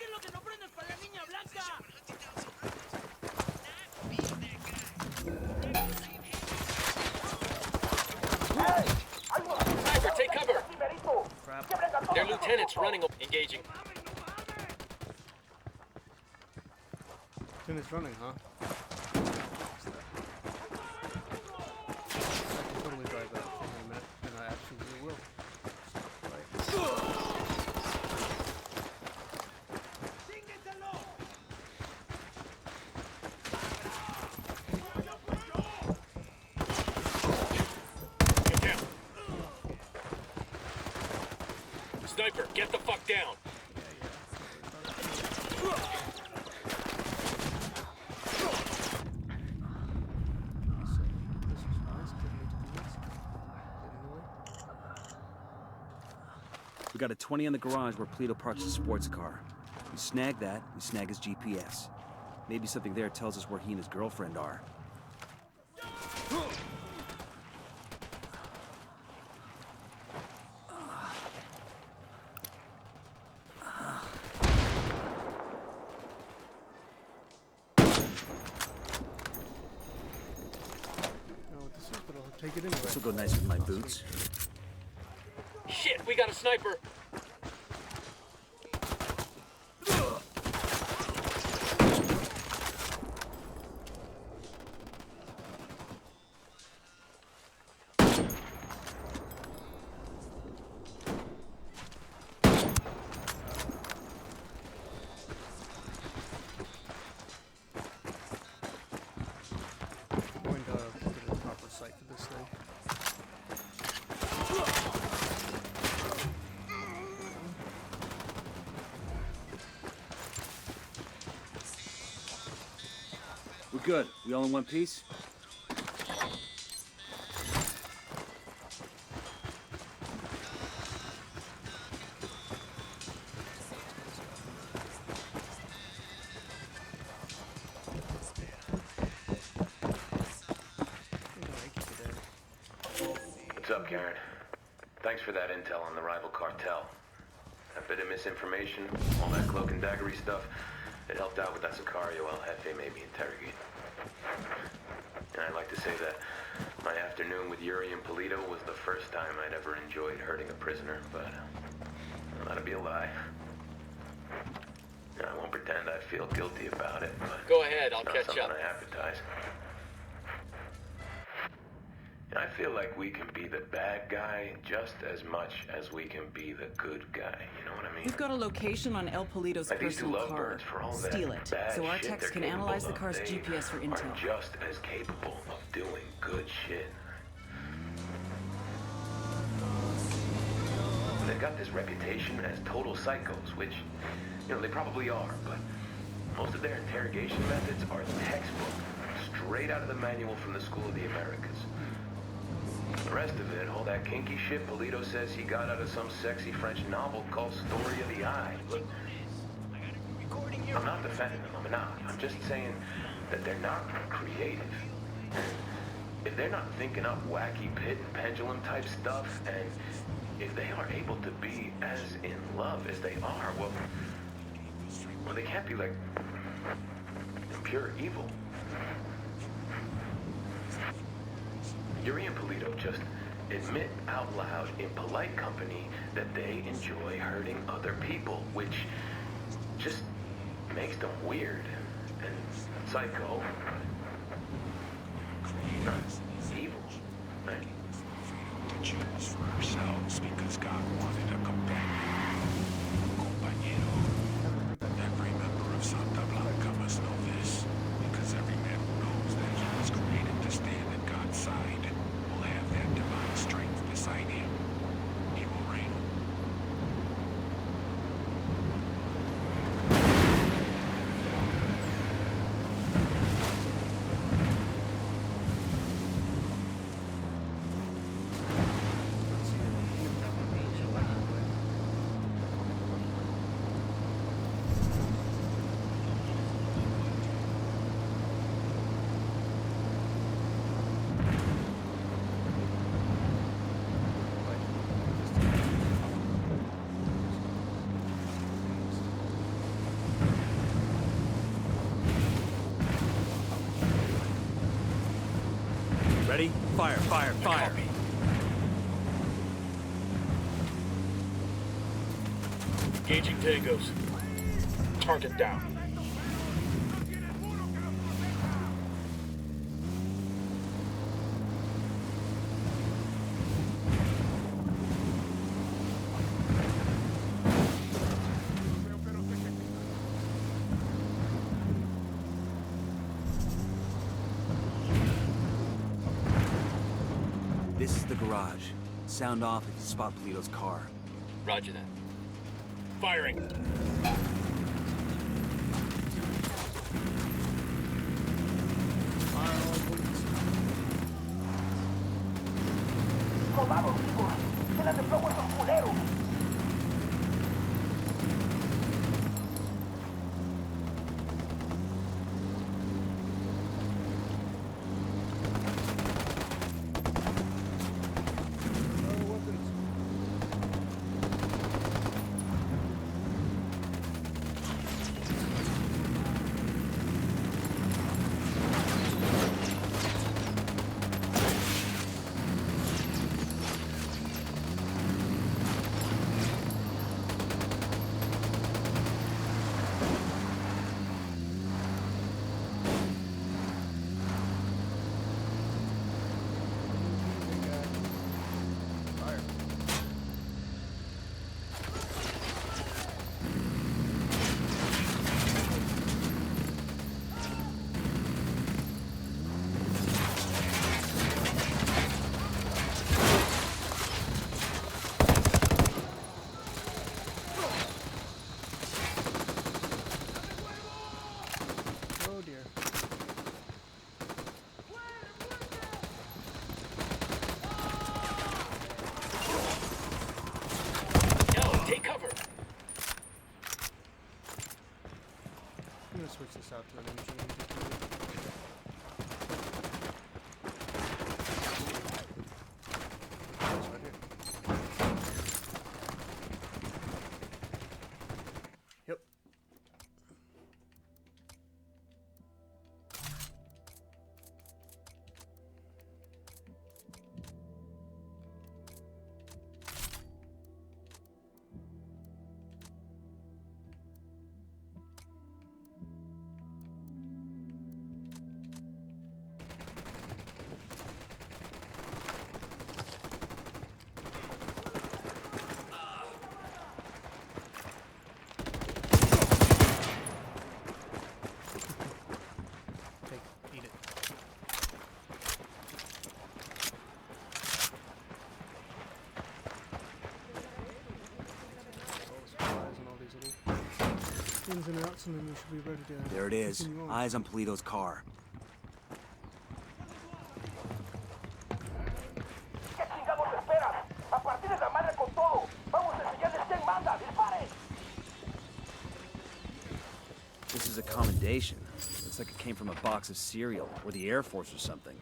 Sniper, take cover! Crap. Their lieutenant's running, engaging. Lieutenant's running, huh? I can totally drive that in a minute, and I absolutely will. Sniper, get the fuck down! We got a 20 in the garage where Polito parks his sports car. We snag that, we snag his GPS. Maybe something there tells us where he and his girlfriend are. Take it anyway. This will go nice with my boots. Shit, we got a sniper! Going to get a proper site for this thing. We're good. We all in one piece? What's up, Karen? Thanks for that intel on the rival cartel. That bit of misinformation, all that cloak and daggery stuff, it helped out with that Sicario El Jefe made me interrogate. And I'd like to say that my afternoon with Yuri and Polito was the first time I'd ever enjoyed hurting a prisoner, but that'd be a lie. I won't pretend I feel guilty about it, but Go ahead, I'll it's not catch something up. I advertise. I feel like we can be the bad guy just as much as we can be the good guy. You know what I mean? We've got a location on El Polito's Like these two personal car. lovebirds, for all that Steal it, bad so our shit techs they're can capable analyze the of, car's they GPS for are intel. just as capable of doing good shit. They've got this reputation as total psychos, which, you know, they probably are, but most of their interrogation methods are textbook, straight out of the manual from the School of the Americas. The rest of it, all that kinky shit Polito says he got out of some sexy French novel called Story of the Eye. Look, I'm not defending them, I'm not. I'm just saying that they're not creative. If they're not thinking up wacky pit and pendulum type stuff, and if they are able to be as in love as they are, well, they can't be like pure evil. Yuri and Polito just admit out loud in polite company that they enjoy hurting other people, which just makes them weird and psycho. Not evil, right? To choose for ourselves because God wanted a companion. Compañero. Every member of Santa Blanca must know this, because every man who knows that he was created to stand at God's side will have that divine strength beside him. He will reign. Ready? Fire, fire, fire. Engaging tangos. Target down. This is the garage. Sound off if you spot Polito's car. Roger that. Firing. ¡Soldados, chicos! ¡Se las desplomo a esos culeros! Oh dear. Yo, take cover. I'm gonna switch this out to an MG. That's right here. Yep. Eat it. All the supplies and all these little ins and outs, and then we should be ready to. There it is. continue on. Eyes on Polito's car. ¿Qué chingados esperas? ¡A partir de la madre con todo! ¡Vamos a enseñarles quién manda! ¡Dispare! This is a commendation. Looks like it came from a box of cereal, or the Air Force or something.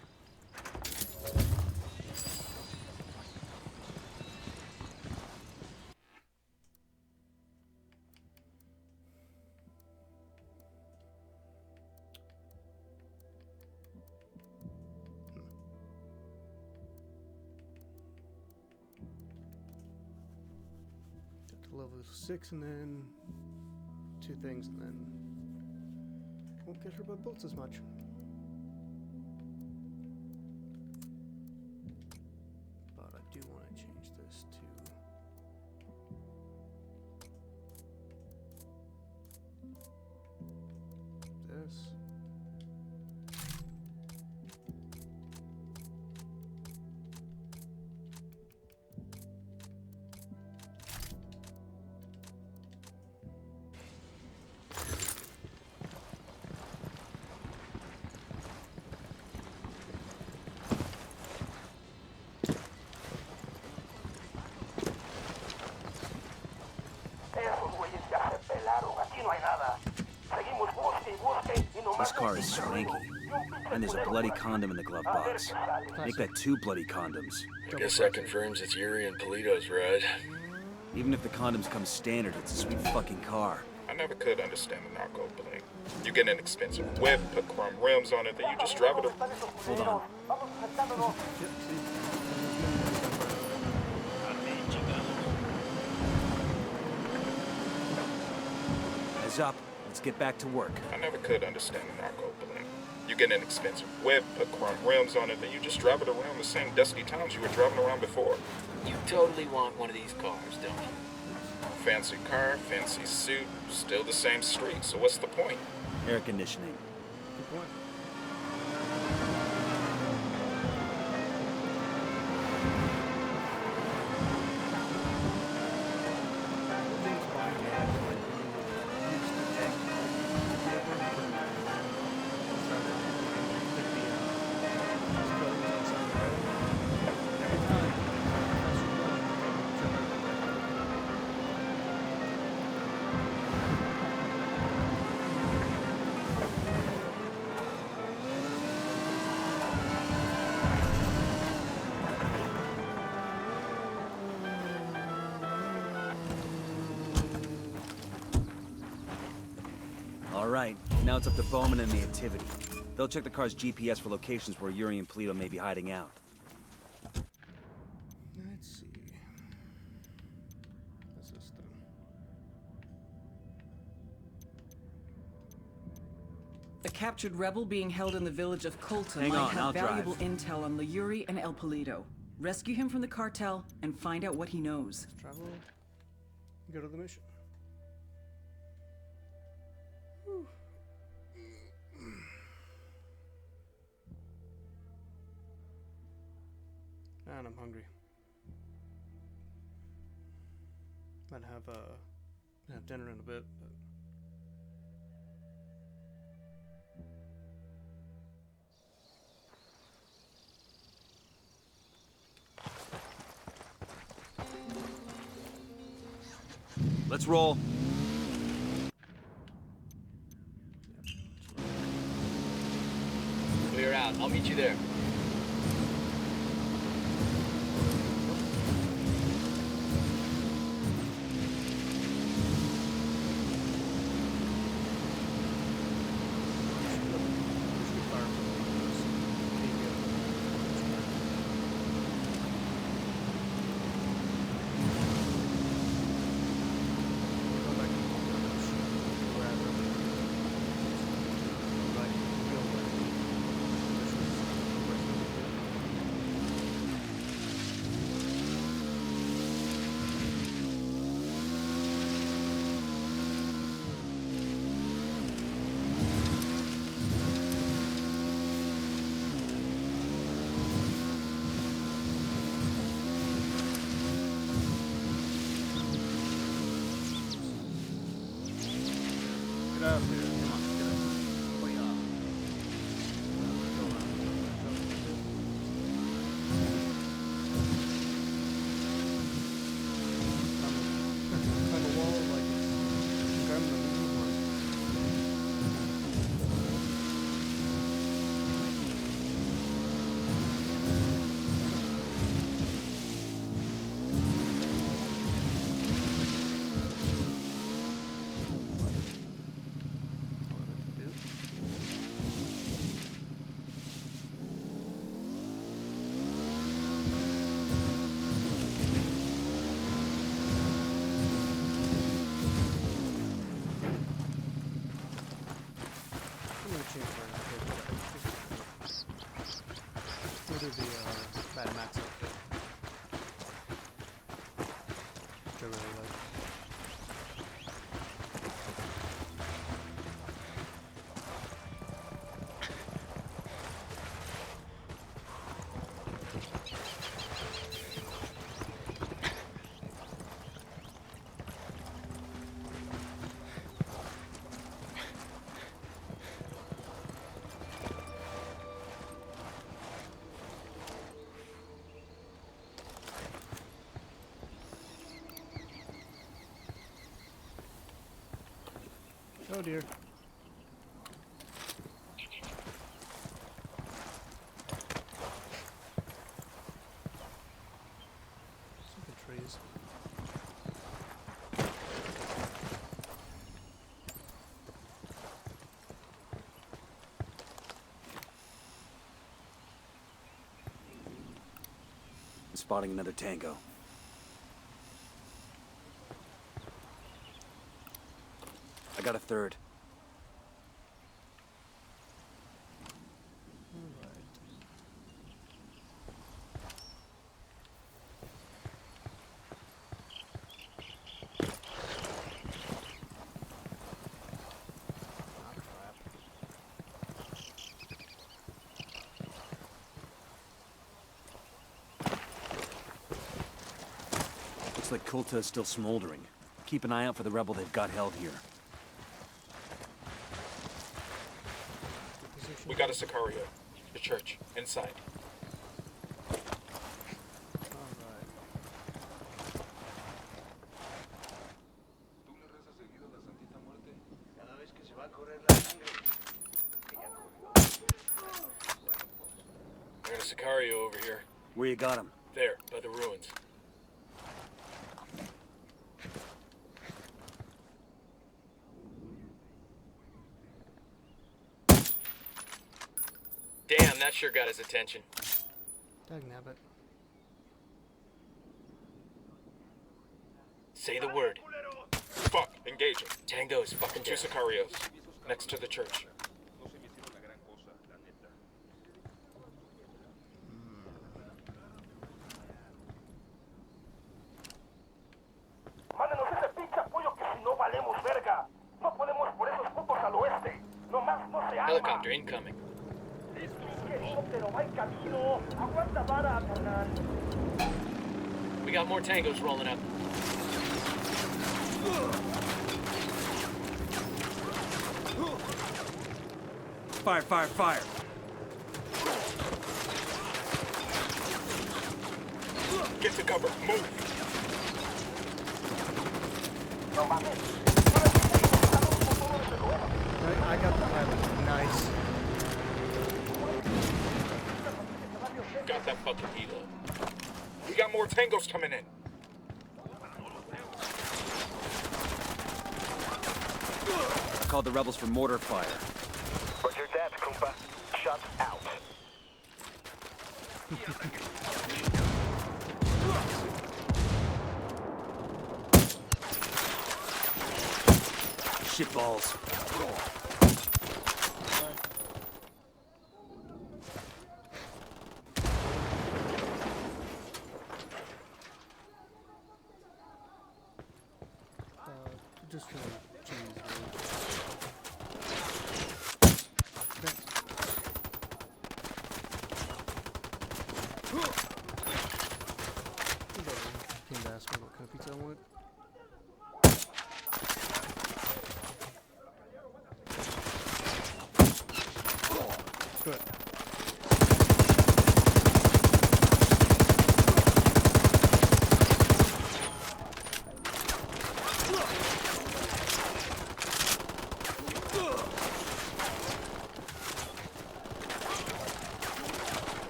Get to level 6 and then 2 things, and then won't get hurt by bullets as much. But I do want to change this to this. Esos güeyes ya se pelaron. Aquí no hay nada. Seguimos busque y busque y nomás... This car is swanky. And there's a bloody condom in the glove box. Make that 2 bloody condoms. I guess that confirms it's Yuri and Polito's ride. Even if the condoms come standard, it's a sweet fucking car. I never could understand the narco bling. You get an expensive whip, put chrome rims on it, then you just drive it. Hold on. Eyes up. Let's get back to work. I never could understand the narco bling. You get an expensive whip, put chrome rims on it, then you just drive it around the same dusty towns you were driving around before. You totally want one of these cars, don't you? Fancy car, fancy suit, still the same street, so what's the point? Air conditioning. Good point. Everything's fine. right. Now it's up to Bowman and the Activity. They'll check the car's GPS for locations where Yuri and Polito may be hiding out. Let's see. What's this then? A captured rebel being held in the village of Colton Hang might on, have I'll valuable drive. intel on Yuri and El Polito. Rescue him from the cartel and find out what he knows. Travel. Go to the mission. Whew. And I'm hungry. Might have dinner in a bit, but Let's roll. Clear out. I'll meet you there. we'll do the Mad Max outfit. Which I really like. Oh dear. Some good trees. Spotting another tango. I got a third. Looks like Kulta is still smoldering. Keep an eye out for the rebel they've got held here. We got a Sicario. The church. Inside. I got a Sicario over here. Where you got him? There, by the ruins. Man, that sure got his attention. Dagnabbit. Say the word. Fuck, engaging. Tango is fucking Two down. Sicarios, next to the church. Mándenos ese pinche apoyo que si no valemos verga. No podemos por esos putos al oeste. Nomás no se arma. Helicopter incoming. Helicóptero va en camino. Aguanta vara, carnal. We got more tangos rolling up. Fire, fire, fire. Get to cover, move. I got the habit. Nice. Got that fucking helo. We got more tangos coming in. Called the rebels for mortar fire. Roger that, Kumpa. Shut out. Shitballs. Just for cheese. Came to ask me what kind of pizza I want. Good.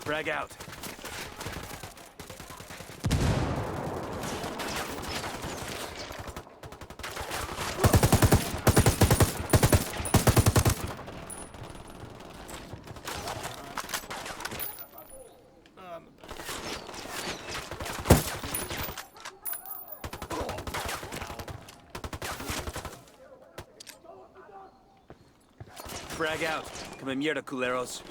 Frag out. Frag out. Come mierda, culeros.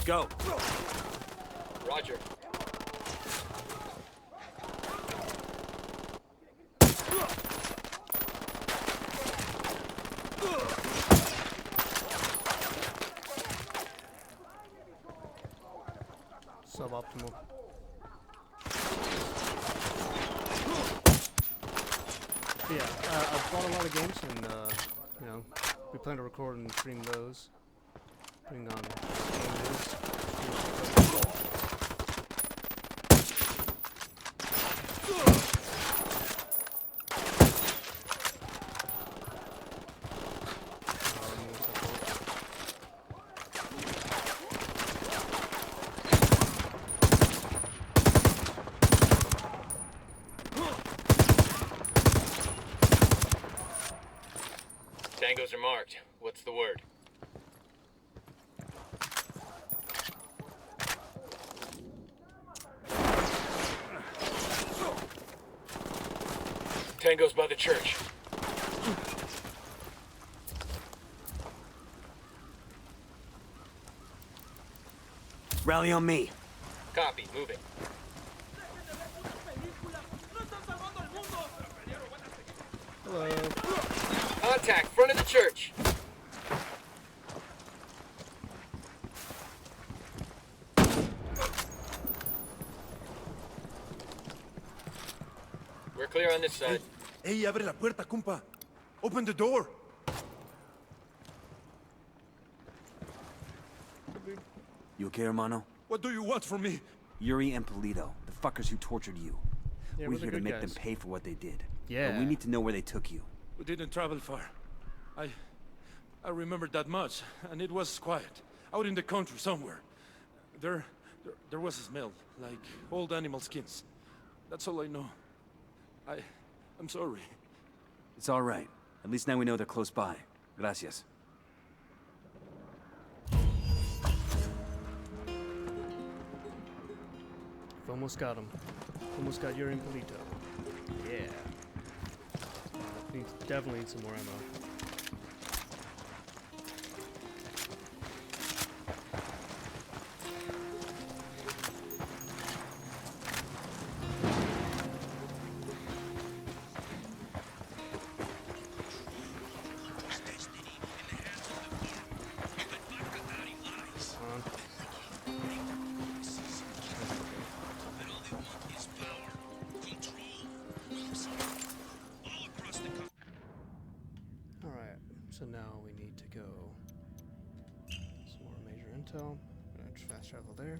Go. Roger. Suboptimal. Yeah, I've bought a lot of games, and you know, we plan to record and stream those. Putting on game news. Tangos are marked. What's the word? Tango's by the church. Rally on me. Copy. Moving. Hello. Contact, front of the church. We're clear on this side. Hey, abre la puerta, compa. Open the door. You okay, hermano? What do you want from me? Yuri and Polito, the fuckers who tortured you. Yeah, we're we're the here to good make guys. them pay for what they did. Yeah. But we need to know where they took you. We didn't travel far. I remembered that much, and it was quiet. Out in the country somewhere. There was a smell, like old animal skins. That's all I know. I'm sorry. It's all right. At least now we know they're close by. Gracias. We've almost got him. Almost got Yuri and Polito. Yeah. Definitely need some more ammo. So now we need to go some more major intel. Gonna fast travel there.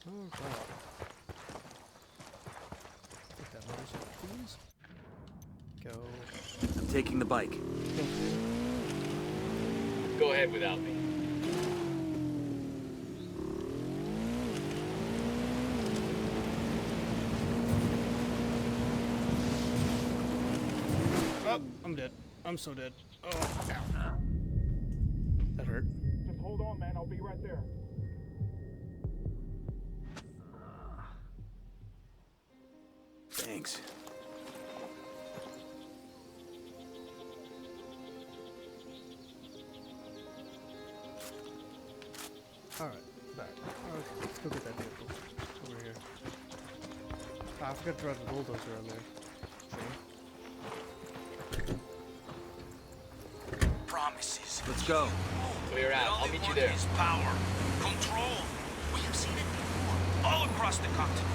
Oh god. That motorcycle, please. Go. I'm taking the bike. Go ahead without me. Oh, I'm dead. I'm so dead. Oh, ow. That hurt. Just hold on, man. I'll be right there. Thanks. Alright, back. Okay, let's go get that vehicle. Over here. Ah, I forgot to drive the bulldozer on there. Promises. Let's go. Clear out. I'll meet you there. Is power, control. We have seen it before, all across the continent.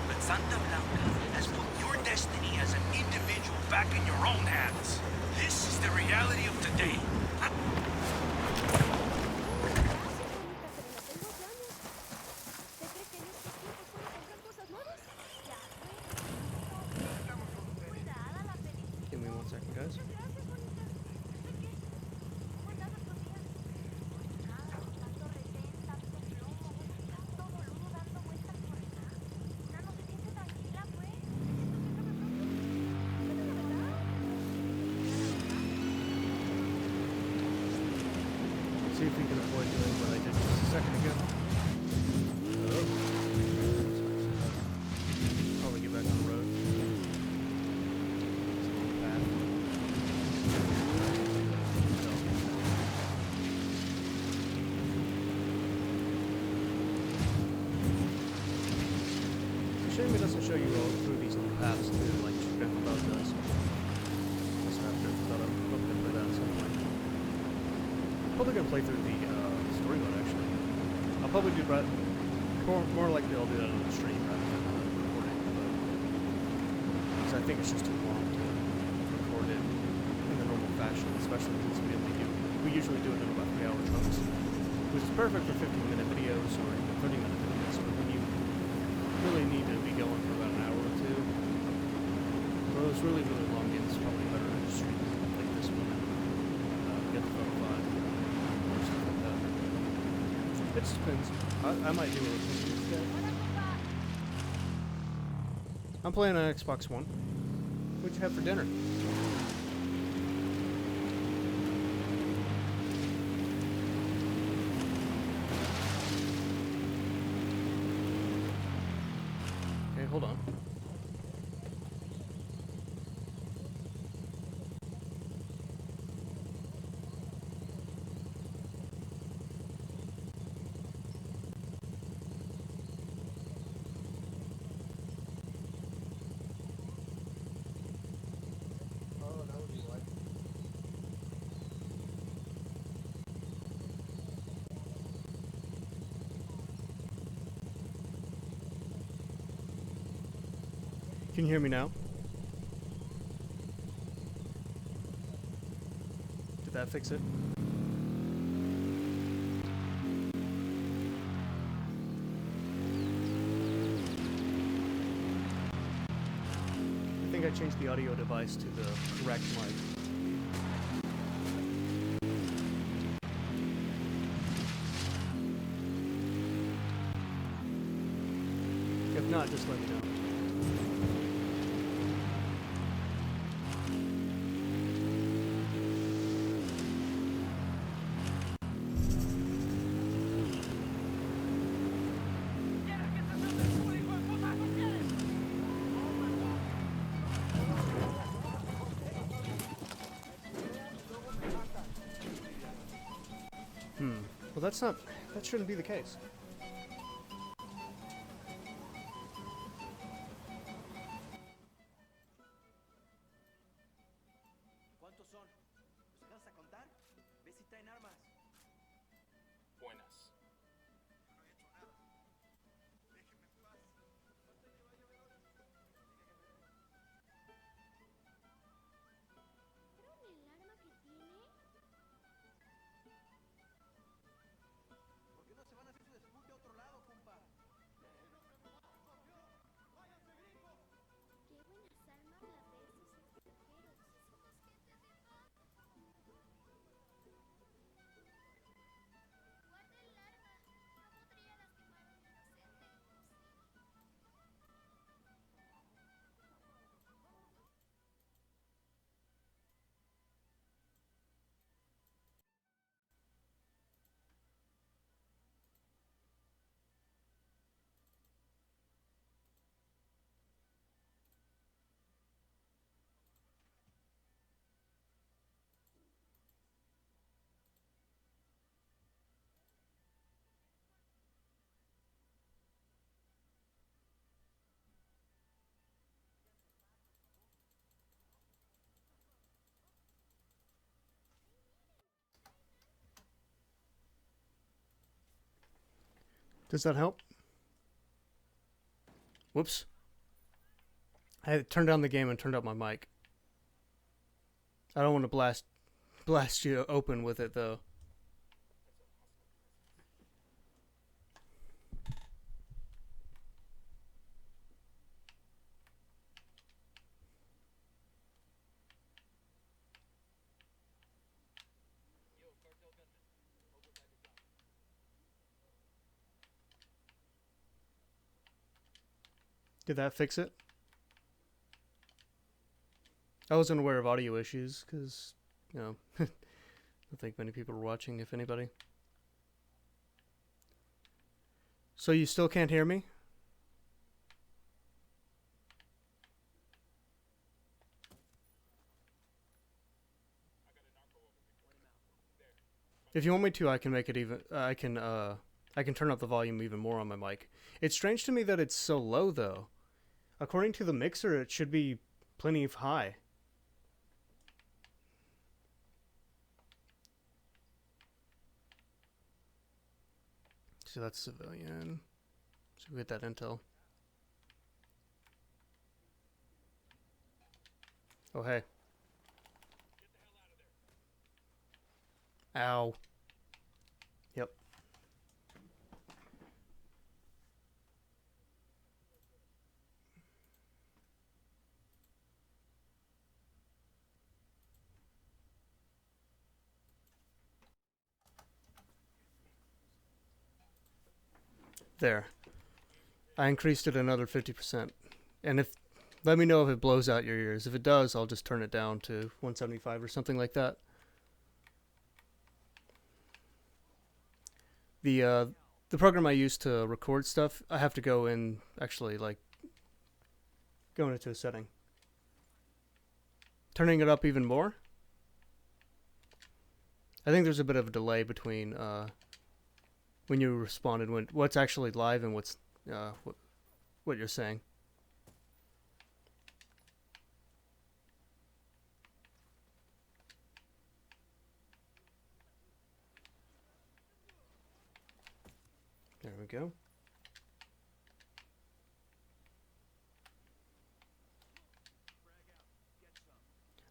But Santa Blanca has put your destiny as an individual back in your own hands. This is the reality of today. Give me 1 second, guys. See if we can avoid doing what I did just a second ago. Oh. Probably get back on the road. It's a long path. It's a shame it doesn't show you all through these little paths too, like Grand Theft Auto does. That's what I've thought of hoping for that at some point. Probably gonna play through the story mode actually. I'll probably do more likely I'll do that on the stream rather than recording, but because I think it's just too long to record it in the normal fashion, especially since we usually do it in about 3-hour chunks, which is perfect for 15-minute videos or even 30-minute videos. But when you really need to be going for about an hour or two, those really long games probably better to stream like this one. Get the photo file. It just depends. I might do it instead. I'm playing on Xbox One. What'd you have for dinner? Okay, hold on. Can you hear me now? Did that fix it? I think I changed the audio device to the correct mic. If not, just let me know. Well, that shouldn't be the case. ¿Cuántos son? ¿Los alcanzas a contar? Ve si traen armas. Buenas. ¿Por qué no se van a hacer su despute a otro lado, compa? Qué buenas almas las de esos extranjeros. Somos gente de paz. Guarda el arma. No podría lastimar a un inocente. Does that help? Whoops. I had turned down the game and turned up my mic. I don't want to blast you open with it though. Did that fix it? I wasn't aware of audio issues because, you know, I don't think many people are watching, if anybody. So you still can't hear me? If you want me to, I can make it even. I can turn up the volume even more on my mic. It's strange to me that it's so low, though. According to the mixer, it should be plenty of high. So that's civilian. So we get that intel. Oh, hey. Ow. Yep. There. I increased it another 50%. And let me know if it blows out your ears. If it does, I'll just turn it down to 175 or something like that. The program I use to record stuff, I have to go in, actually, like, go into a setting. Turning it up even more? I think there's a bit of a delay between when you respond and what's actually live and what's what you're saying. There we go.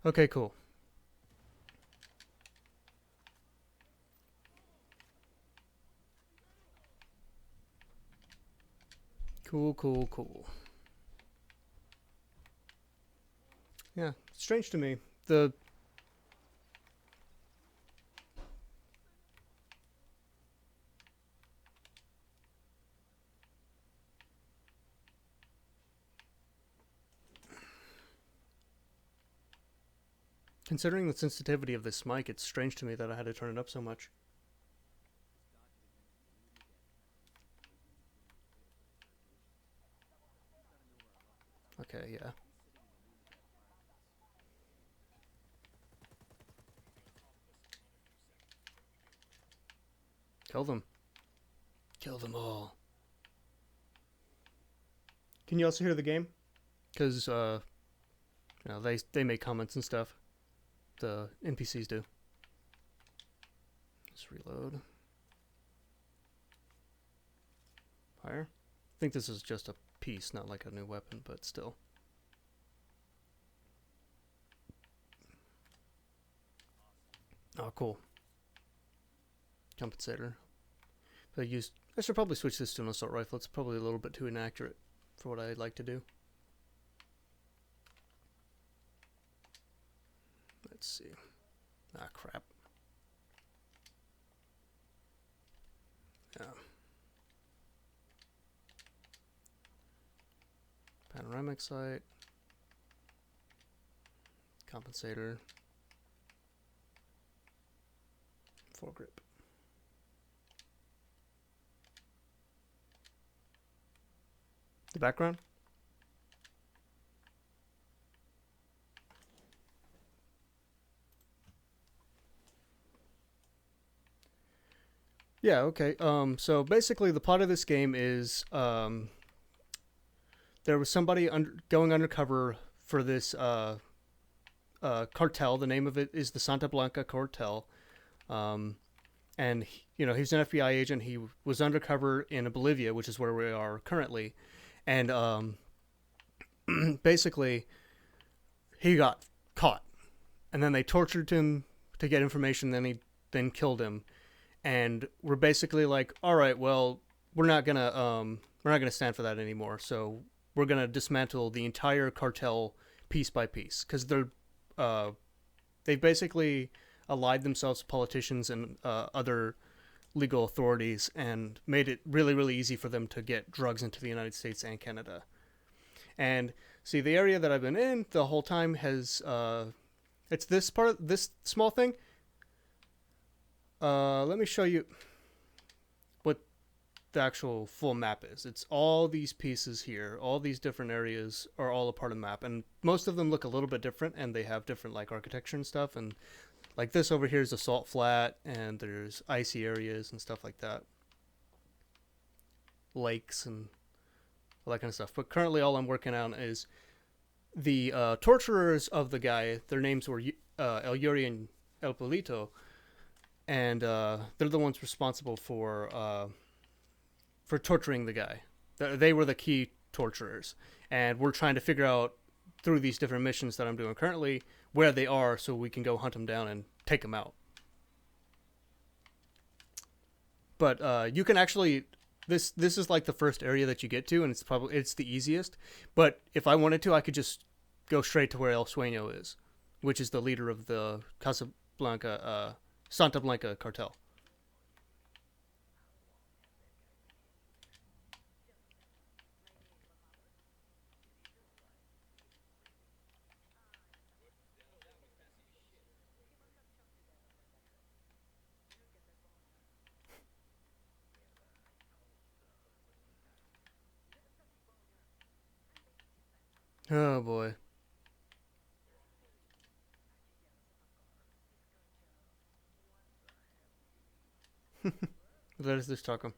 Okay, cool. Cool. Yeah, strange to me. Considering the sensitivity of this mic, it's strange to me that I had to turn it up so much. Okay, yeah. Kill them. Kill them all. Can you also hear the game? Because, they make comments and stuff. The NPCs do. Let's reload. Fire. I think this is just a piece, not like a new weapon, but still. Oh, cool. Compensator. I should probably switch this to an assault rifle. It's probably a little bit too inaccurate for what I'd like to do. Let's see. Ah, crap. Yeah. Panoramic sight. Compensator. Foregrip. The background? Yeah, okay. So basically the plot of this game is there was somebody going undercover for this cartel. The name of it is the Santa Blanca Cartel. And he's an FBI agent. He was undercover in Bolivia, which is where we are currently. And basically he got caught. And then they tortured him to get information, then killed him. And we're basically like, all right, well, we're not gonna stand for that anymore. So we're gonna dismantle the entire cartel piece by piece, because they've basically allied themselves to politicians and other legal authorities and made it really, really easy for them to get drugs into the United States and Canada. And see, the area that I've been in the whole time has it's this small thing. Let me show you what the actual full map is. It's all these pieces here. All these different areas are all a part of the map, and most of them look a little bit different, and they have different like architecture and stuff. And like this over here is a salt flat, and there's icy areas and stuff like that, lakes and all that kind of stuff. But currently, all I'm working on is the torturers of the guy. Their names were El Yuri and El Polito. And they're the ones responsible for torturing the guy. They were the key torturers, and we're trying to figure out through these different missions that I'm doing currently where they are, so we can go hunt them down and take them out. But you can actually this is like the first area that you get to, and it's the easiest. But if I wanted to, I could just go straight to where El Sueño is, which is the leader of the Santa Blanca cartel. Oh boy. Let us just talk 'em.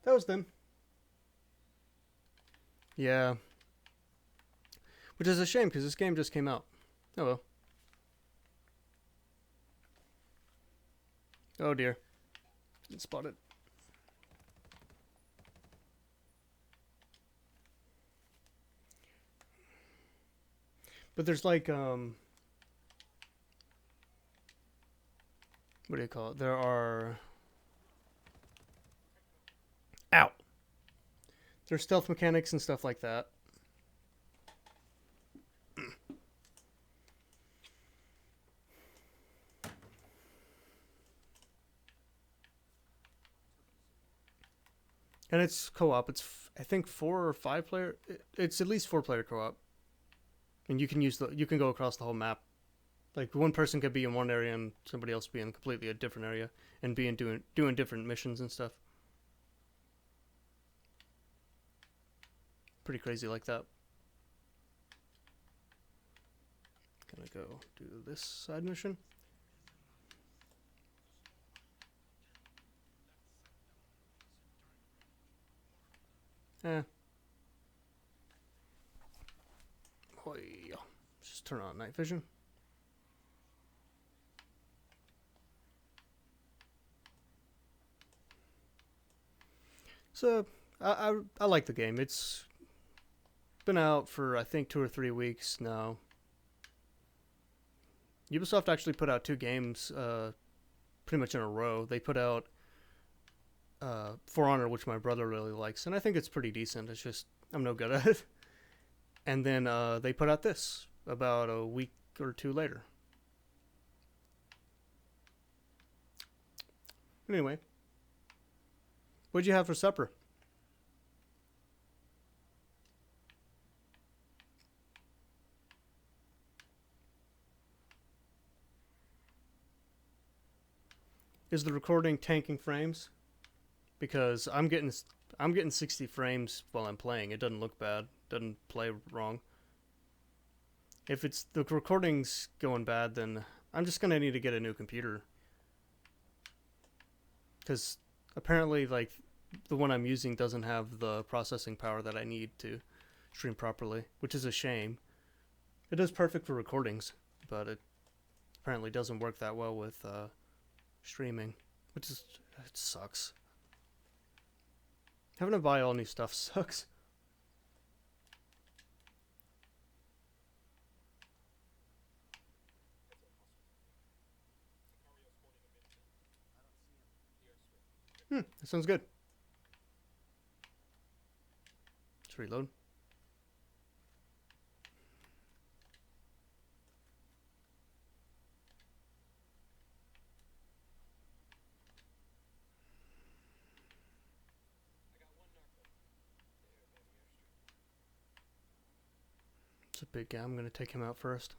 That was them. Yeah. Which is a shame, because this game just came out. Oh well. Oh dear. Didn't spot it. But there's like, what do you call it? There are... Ow! There's stealth mechanics and stuff like that. And it's co-op. It's, I think, 4 or 5 player. It's at least 4 player co-op. And you can you can go across the whole map. Like, one person could be in one area and somebody else be in completely a different area and doing different missions and stuff. Pretty crazy like that. Gonna go do this side mission. Just turn on night vision. So, I like the game. It's been out for, I think, 2 or 3 weeks now. Ubisoft actually put out 2 games pretty much in a row. They put out For Honor, which my brother really likes, and I think it's pretty decent. It's just, I'm no good at it. And then they put out this about a week or 2 later. Anyway, what'd you have for supper? Is the recording tanking frames? Because I'm getting 60 frames while I'm playing. It doesn't look bad. Doesn't play wrong. If it's the recording's going bad, then I'm just gonna need to get a new computer. Because apparently, like, the one I'm using doesn't have the processing power that I need to stream properly, which is a shame. It is perfect for recordings, but it apparently doesn't work that well with streaming, which is, it sucks. Having to buy all new stuff sucks. That sounds good. Let's reload. It's a big guy. I'm going to take him out first.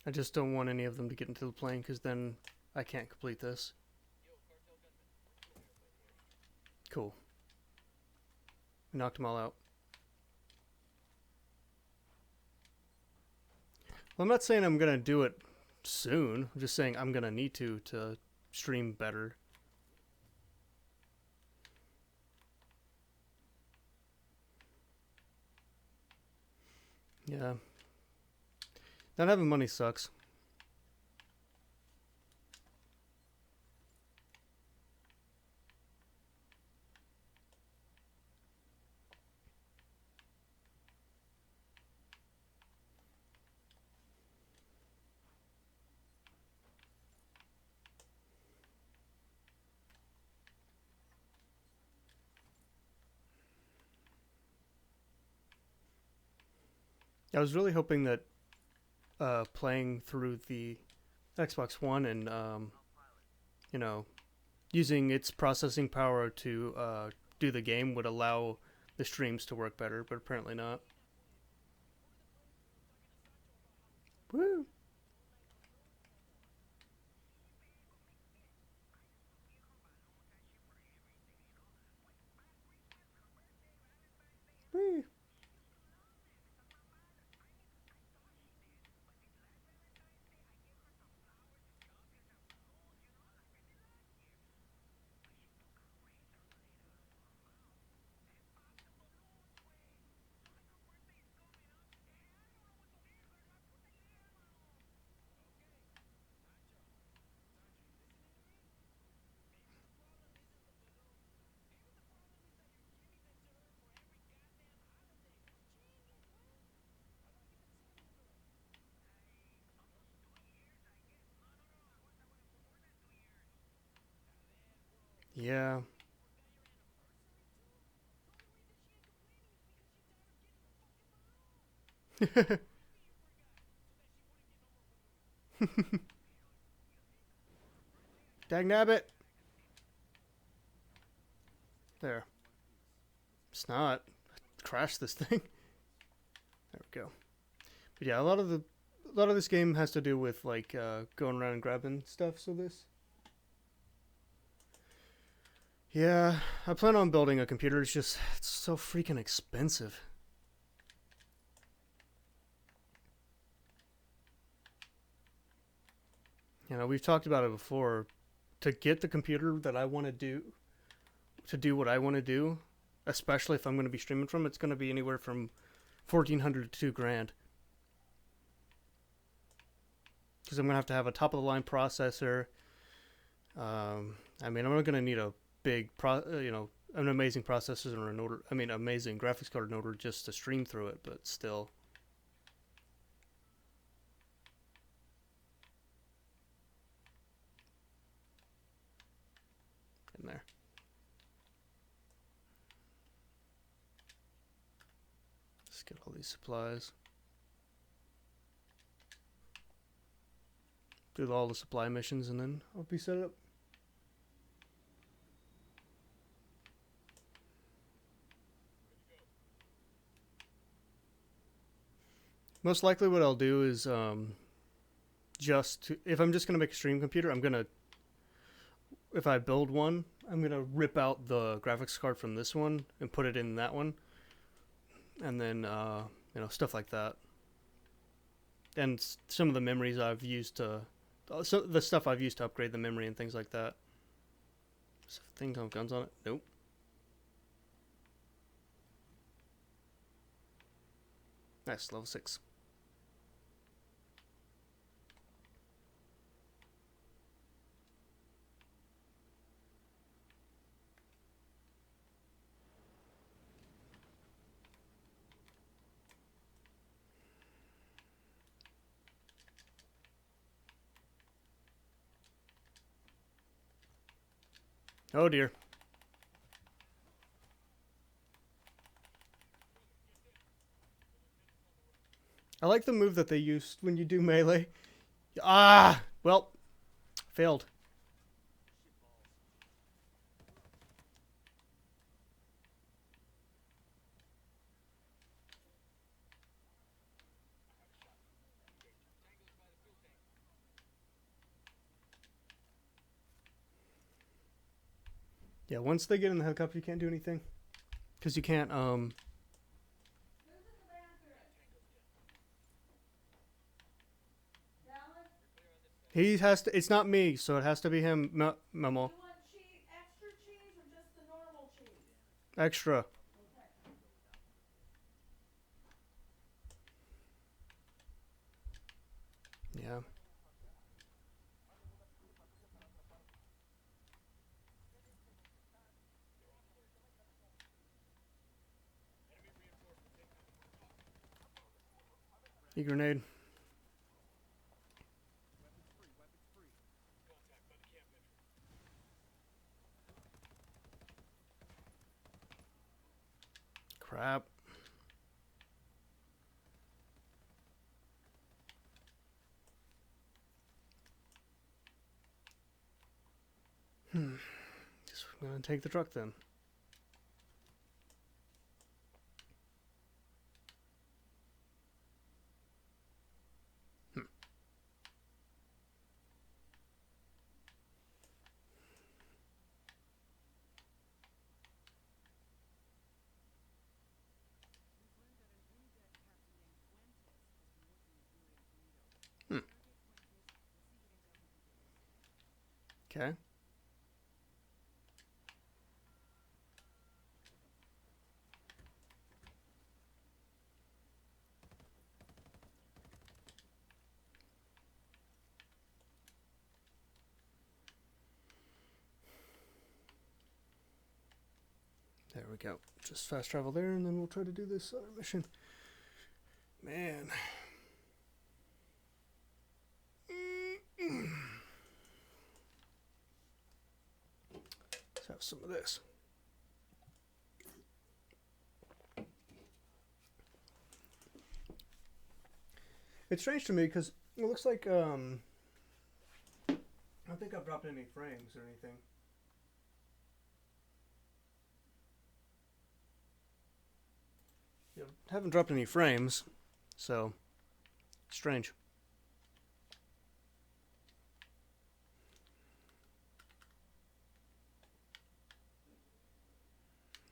I just don't want any of them to get into the plane, because then I can't complete this. Cool. We knocked them all out. Well, I'm not saying I'm going to do it soon. I'm just saying I'm going to need to stream better. Yeah. Not having money sucks. I was really hoping that playing through the Xbox One and, you know, using its processing power to do the game would allow the streams to work better, but apparently not. Woo! Yeah. Dag nabbit. There. It's not. Crash this thing. There we go. But yeah, a lot of this game has to do with like going around and grabbing stuff. So this. Yeah, I plan on building a computer. It's so freaking expensive. You know, we've talked about it before. To get the computer that I want to do what I want to do, especially if I'm going to be streaming from, it's going to be anywhere from $1,400 to $2,000. Because I'm going to have a top of the line processor. I mean, I'm not going to need a big an amazing processor in order. I mean, amazing graphics card in order just to stream through it, but still. In there. Let's get all these supplies. Do all the supply missions and then I'll be set up. Most likely what I'll do is if I'm just going to make a stream computer, if I build one, I'm going to rip out the graphics card from this one and put it in that one. And then, stuff like that. And some of the memories I've used to... So the stuff I've used to upgrade the memory and things like that. Does the thing have guns on it? Nope. Nice, level 6. Oh dear. I like the move that they use when you do melee. Ah! Well, failed. Yeah, once they get in the helicopter, you can't do anything. Because you can't, He has to, it's not me, so it has to be him, Memo. You want extra cheese or just the normal cheese? Extra. Yeah. E-grenade. Crap. Guess we're gonna take the truck then. Okay. There we go. Just fast travel there, and then we'll try to do this other mission. Man. Let's have some of this. It's strange to me because it looks like I don't think I've dropped any frames or anything. Yeah, haven't dropped any frames, so strange.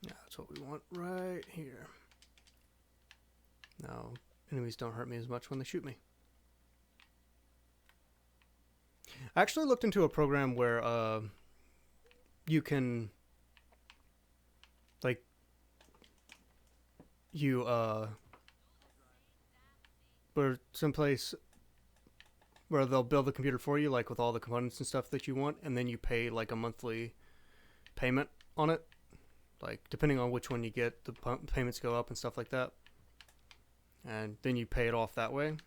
Yeah, that's what we want right here. Now, enemies don't hurt me as much when they shoot me. I actually looked into a program where you can, like, you where someplace where they'll build the computer for you, like with all the components and stuff that you want, and then you pay like a monthly payment on it. Like, depending on which one you get, the payments go up and stuff like that. And then you pay it off that way. And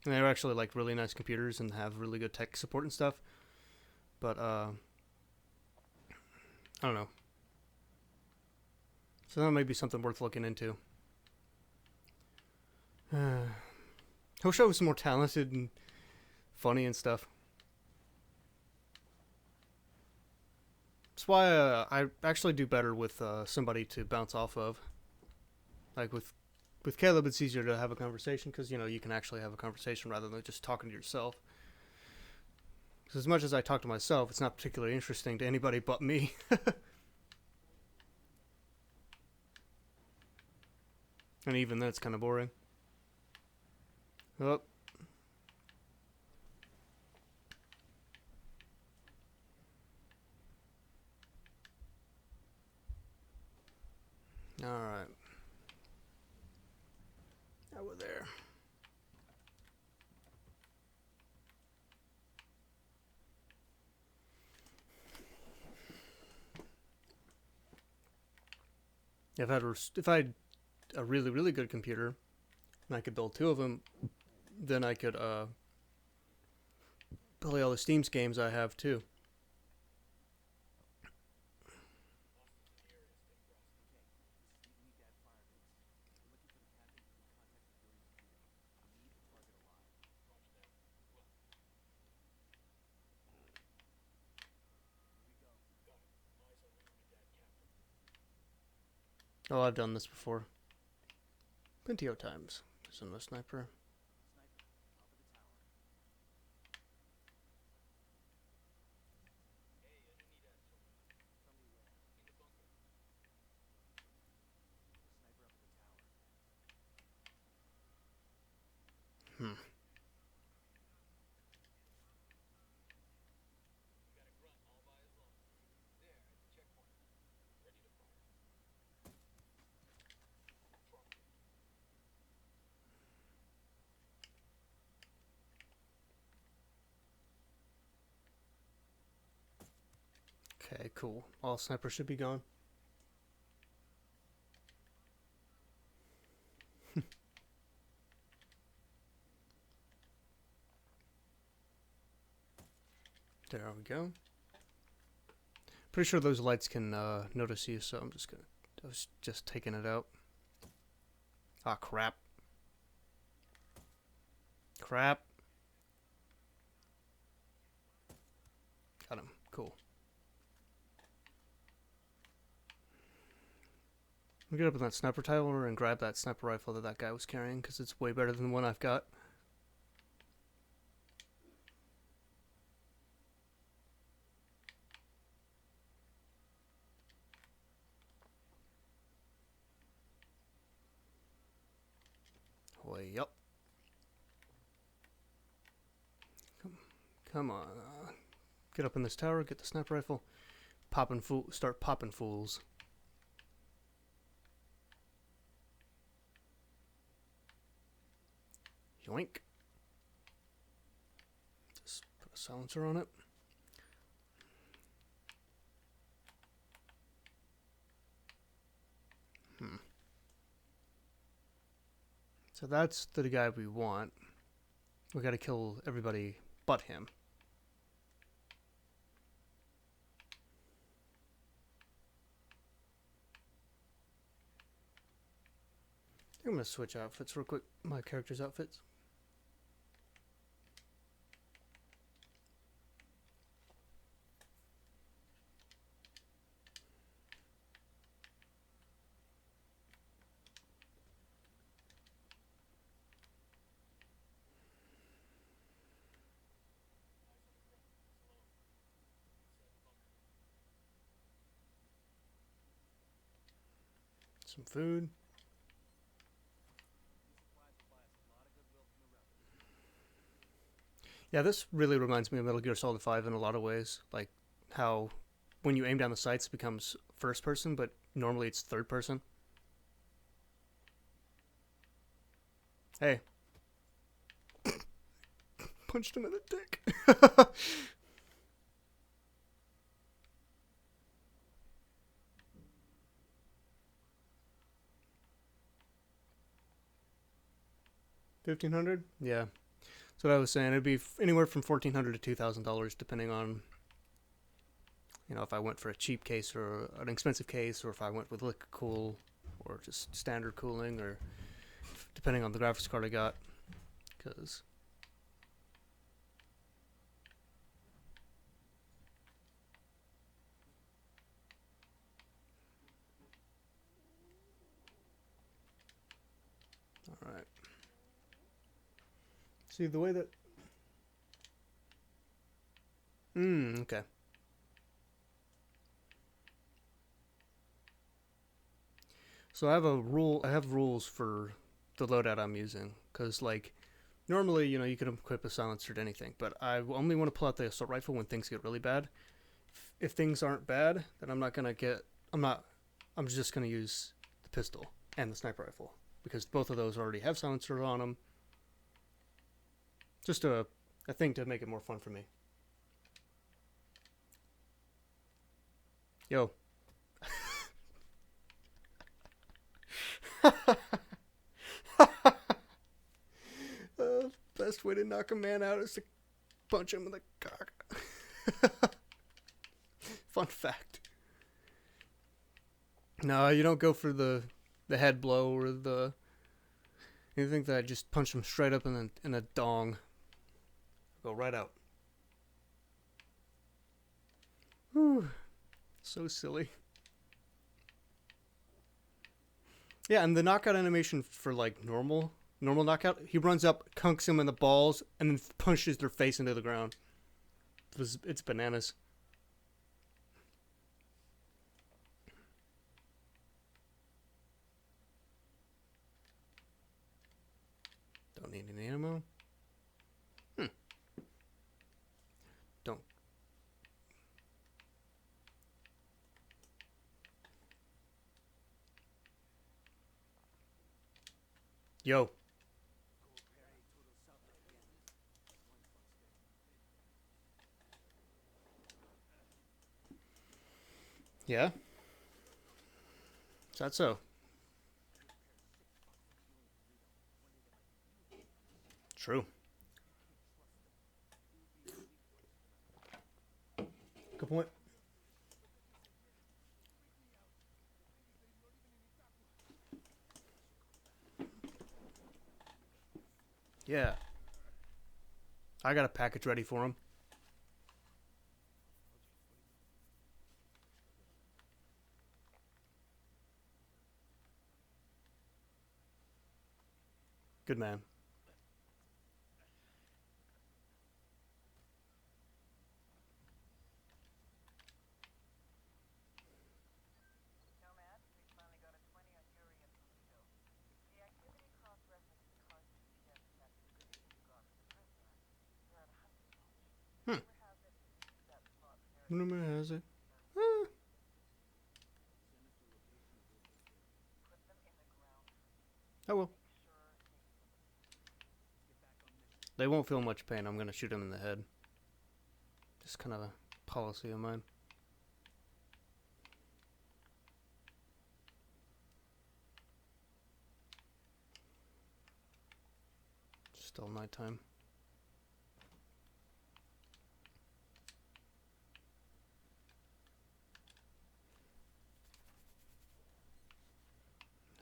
they're actually like really nice computers and have really good tech support and stuff. But I don't know. So that might be something worth looking into. I wish I was more talented and funny and stuff. That's why I actually do better with somebody to bounce off of. Like with Caleb, it's easier to have a conversation because, you know, you can actually have a conversation rather than just talking to yourself. Because as much as I talk to myself, it's not particularly interesting to anybody but me. And even then, it's kind of boring. Oh. Alright. Now we're there. If I had a really, really good computer and I could build two of them, then I could play all the Steam games I have too. Oh, I've done this before. Plenty of times. There's another sniper. Hmm. Okay, cool. All snipers should be gone. There we go. Pretty sure those lights can notice you, so I was just taking it out. Ah, crap. Crap. Got him. Cool. We get up in that sniper tower and grab that sniper rifle that guy was carrying, because it's way better than the one I've got. Way up. Come on. Get up in this tower, get the sniper rifle. Start popping fools. Yoink. Just put a silencer on it. So that's the guy we want. We gotta kill everybody but him. I'm gonna switch outfits real quick. My character's outfits. Some food. Yeah, this really reminds me of Metal Gear Solid 5 in a lot of ways. Like how when you aim down the sights it becomes first person, but normally it's third person. Hey. Punched him in the dick. $1,500? Yeah. That's what I was saying. It'd be anywhere from $1,400 to $2,000, depending on, you know, if I went for a cheap case or an expensive case, or if I went with liquid cool, or just standard cooling, or depending on the graphics card I got. Because all right. See the way that. Okay. So I have a rule. I have rules for the loadout I'm using, because like normally, you know, you can equip a silencer to anything, but I only want to pull out the assault rifle when things get really bad. If things aren't bad, then I'm not gonna get. I'm just gonna use the pistol and the sniper rifle, because both of those already have silencers on them. Just a thing to make it more fun for me. Yo. Best way to knock a man out is to punch him in the cock. Fun fact. No, you don't go for the head blow or the. You think that I just punch him straight up in a dong. Go right out. Whew. So silly. Yeah, and the knockout animation for like normal knockout, he runs up, kunks him in the balls, and then punches their face into the ground. It's bananas. Don't need any ammo. Don't. Yo. Yeah? Is that so? True. Good point. Yeah. I got a package ready for him. Good man. Rumor has it. Oh well. They won't feel much pain. I'm going to shoot them in the head. Just kind of a policy of mine. Still nighttime.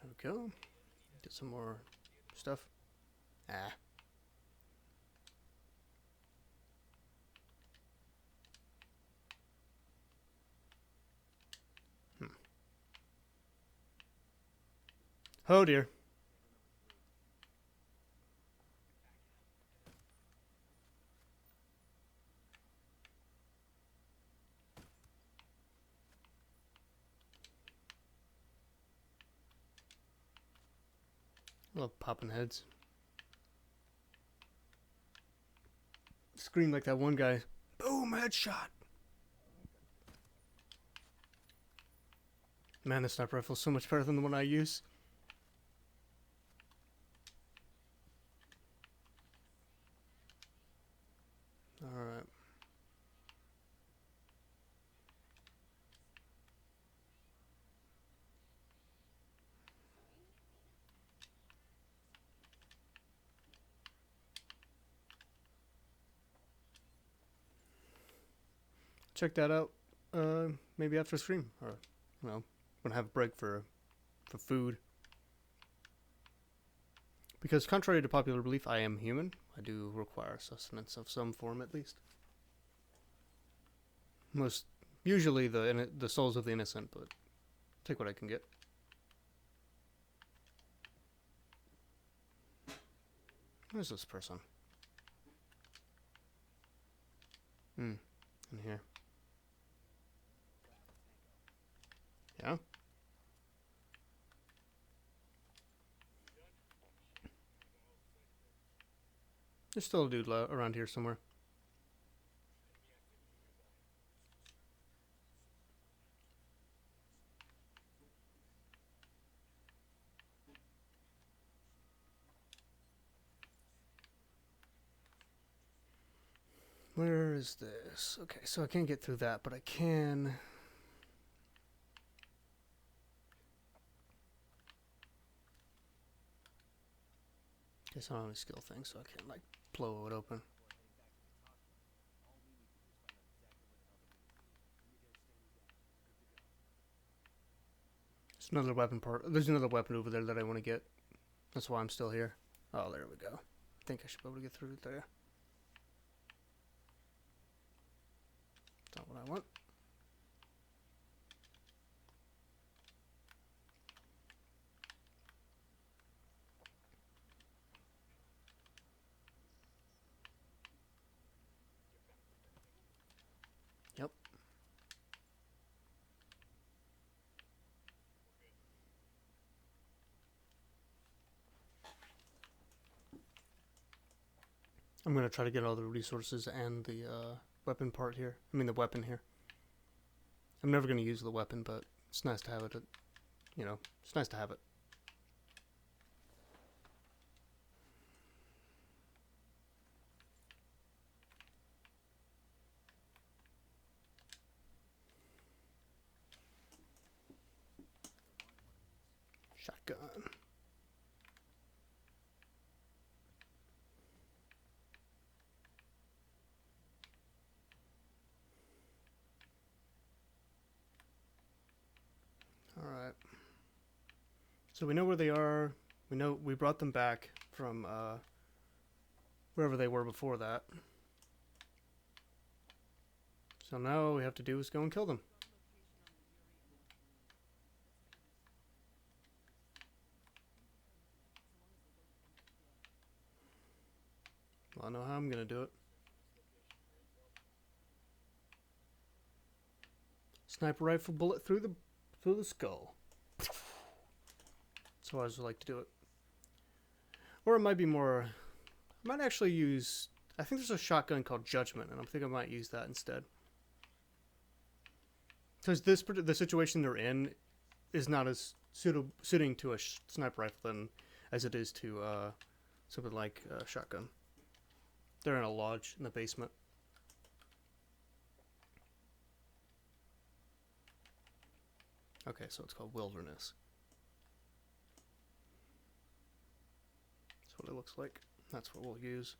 There we go. Get some more stuff. Ah. Oh dear. I love popping heads. Scream like that one guy. Boom, headshot. Man, this sniper rifle is so much better than the one I use. Alright. Check that out maybe after stream, or you know, when I have a break for food. Because contrary to popular belief, I am human. I do require sustenance of some form at least. Usually the souls of the innocent, but take what I can get. Where's this person? In here. Yeah? There's still a dude around here somewhere. Where is this? Okay, so I can't get through that, but I can... Guess I don't have any skill thing, so I can't, like, blow it open. There's another weapon part. There's another weapon over there that I want to get. That's why I'm still here. Oh, there we go. I think I should be able to get through there. Not what I want. Yep. I'm going to try to get all the resources and the weapon part here. I mean the weapon here. I'm never going to use the weapon, but it's nice to have it. You know, it's nice to have it. Shotgun. Alright. So we know where they are. We know we brought them back from wherever they were before that. So now all we have to do is go and kill them. Well, I know how I'm gonna do it. Sniper rifle bullet through the skull. That's how I always like to do it. Or it might be more... I might actually use... I think there's a shotgun called Judgment, and I think I might use that instead. Because the situation they're in is not as suiting to a sniper rifle as it is to something like a shotgun. They're in a lodge in the basement. Okay, so it's called Wilderness. That's what it looks like. That's what we'll use.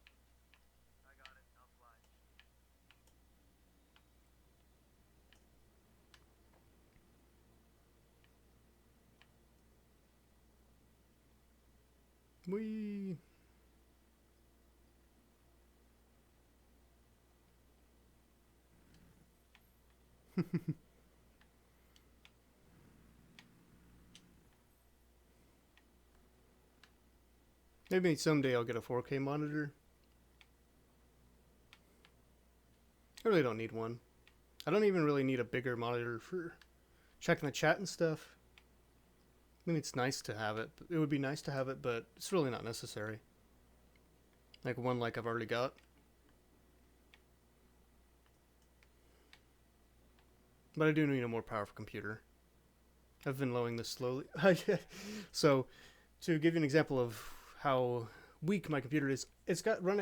We. Maybe someday I'll get a 4K monitor. I really don't need one. I don't even really need a bigger monitor for checking the chat and stuff. I mean, it's nice to have it. It would be nice to have it, but it's really not necessary. Like one like I've already got. But I do need a more powerful computer. I've been lowering this slowly. So, to give you an example of how weak my computer is, it's got an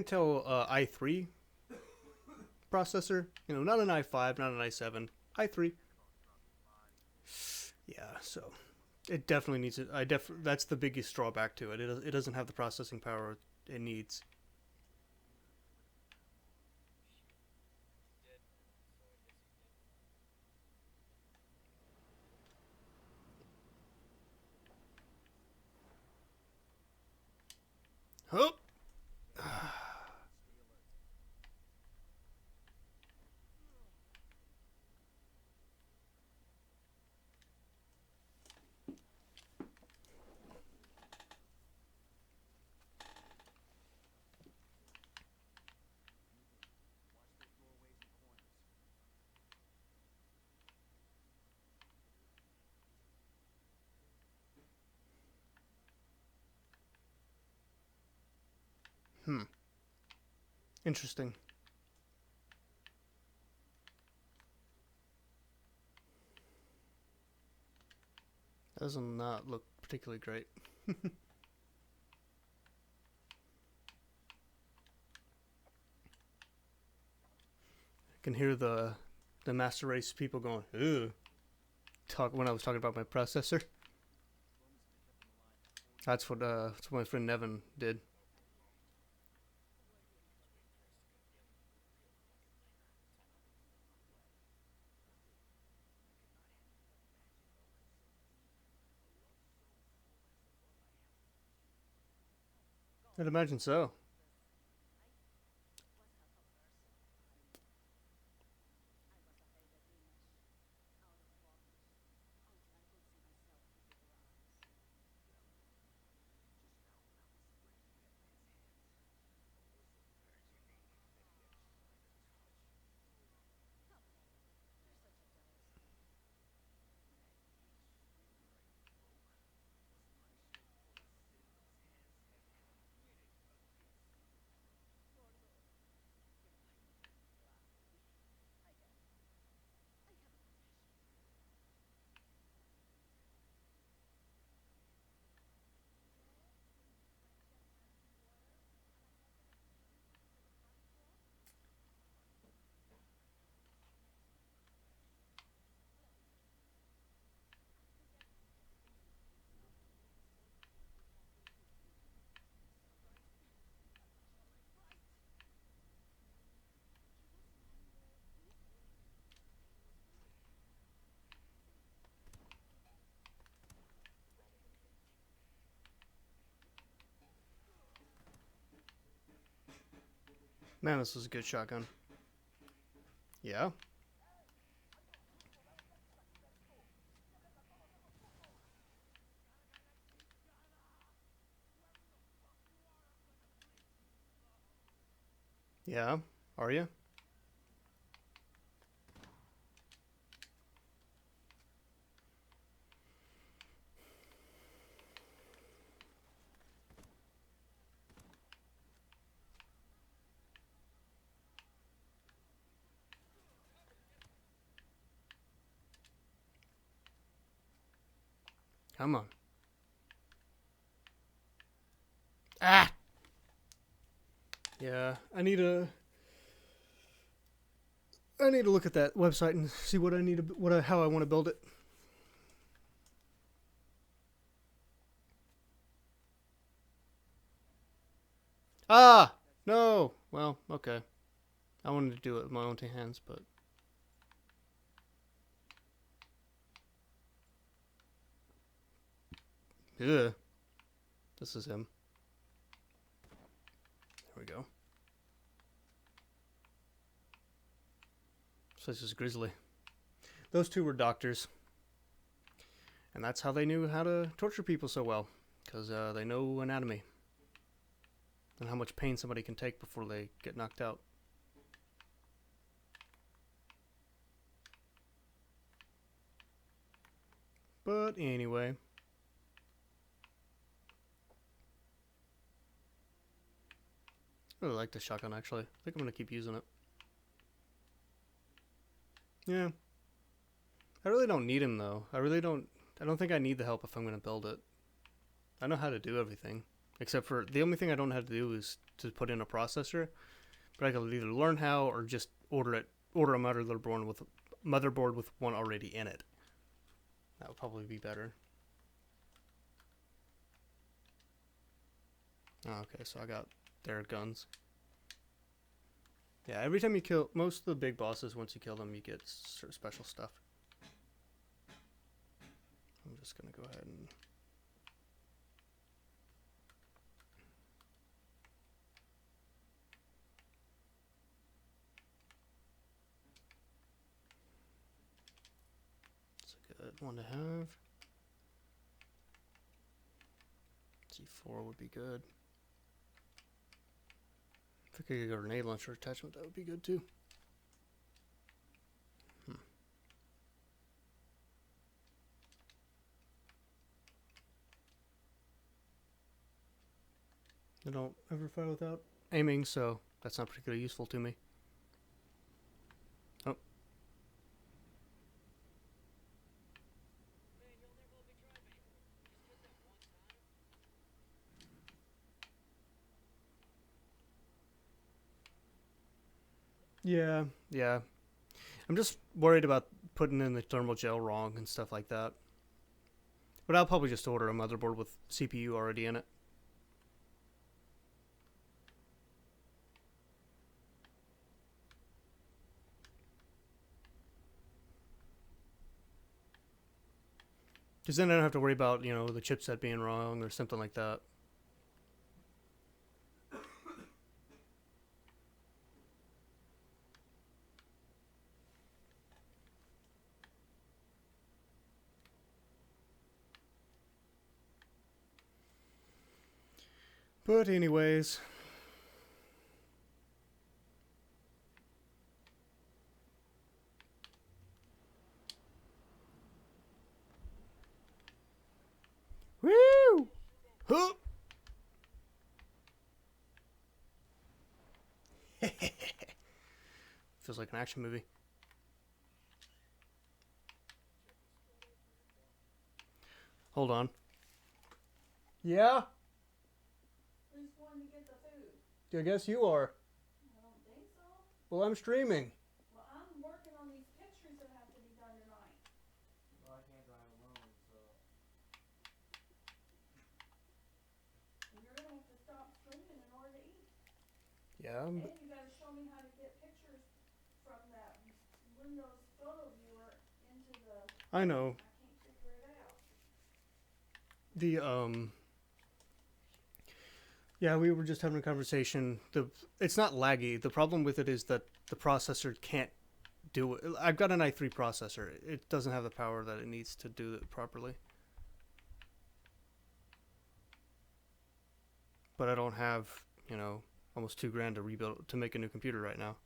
Intel i3 processor. You know, not an i5, not an i7, i3. Yeah, so it definitely needs it. That's the biggest drawback to it. It doesn't have the processing power it needs. Oh. Interesting. That does not look particularly great. I can hear the master race people going, "Ew." When I was talking about my processor. That's what my friend Nevin did. I'd imagine so. Man, this was a good shotgun. Yeah. Yeah. Are you? Come on. Ah. Yeah, I need to look at that website and see what I need to, how I want to build it. Ah, no. Well, okay. I wanted to do it with my own two hands, but Yeah. This is him. There we go. So this is Grizzly. Those two were doctors. And that's how they knew how to torture people so well. Because they know anatomy. And how much pain somebody can take before they get knocked out. But anyway. I really like this shotgun, actually. I think I'm going to keep using it. Yeah. I really don't need him, though. I don't think I need the help if I'm going to build it. I know how to do everything. Except for, the only thing I don't know how to do is to put in a processor. But I can either learn how or just order a motherboard with one already in it. That would probably be better. Oh, okay, so I got their guns. Yeah, every time you kill most of the big bosses, once you kill them, you get sort of special stuff. I'm just gonna go ahead and it's a good one to have. C4 would be good. If I could get a grenade launcher attachment, that would be good too. I don't ever fire without aiming, so that's not particularly useful to me. Oh. Yeah, yeah. I'm just worried about putting in the thermal gel wrong and stuff like that. But I'll probably just order a motherboard with CPU already in it. Because then I don't have to worry about, you know, the chipset being wrong or something like that. But anyways. Woo! Huh! Feels like an action movie. Hold on. Yeah? Who's going to get the food? I guess you are. I don't think so. Well, I'm streaming. Well, I'm working on these pictures that have to be done tonight. Well, I can't drive alone, so. And you're going to have to stop streaming in order to eat. Yeah. And you got to show me how to get pictures from that Windows photo viewer into the... I know. I can't figure it out. Yeah, we were just having a conversation. It's not laggy. The problem with it is that the processor can't do it. I've got an i3 processor. It doesn't have the power that it needs to do it properly. But I don't have, you know, almost $2,000 to rebuild, to make a new computer right now.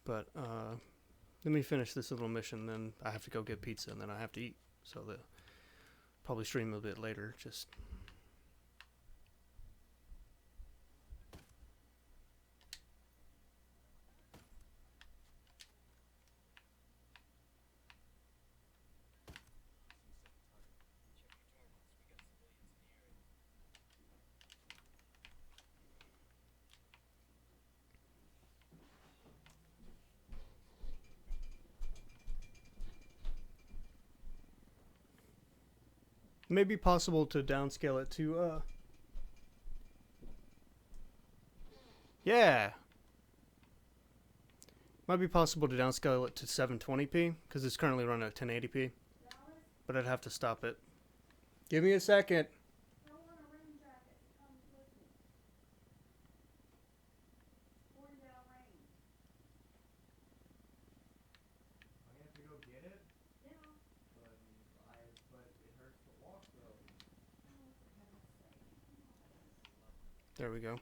But let me finish this little mission, then I have to go get pizza, and then I have to eat. So they'll probably stream a bit later. Just it may be possible to downscale it to Yeah. Might be possible to downscale it to 720p, because it's currently running at 1080p. But I'd have to stop it. Give me a second. I want a rain jacket that comes with me. Pouring down rain. I have to go get it? Yeah. But it hurts to walk though. Oh, for heaven's sake. There we go.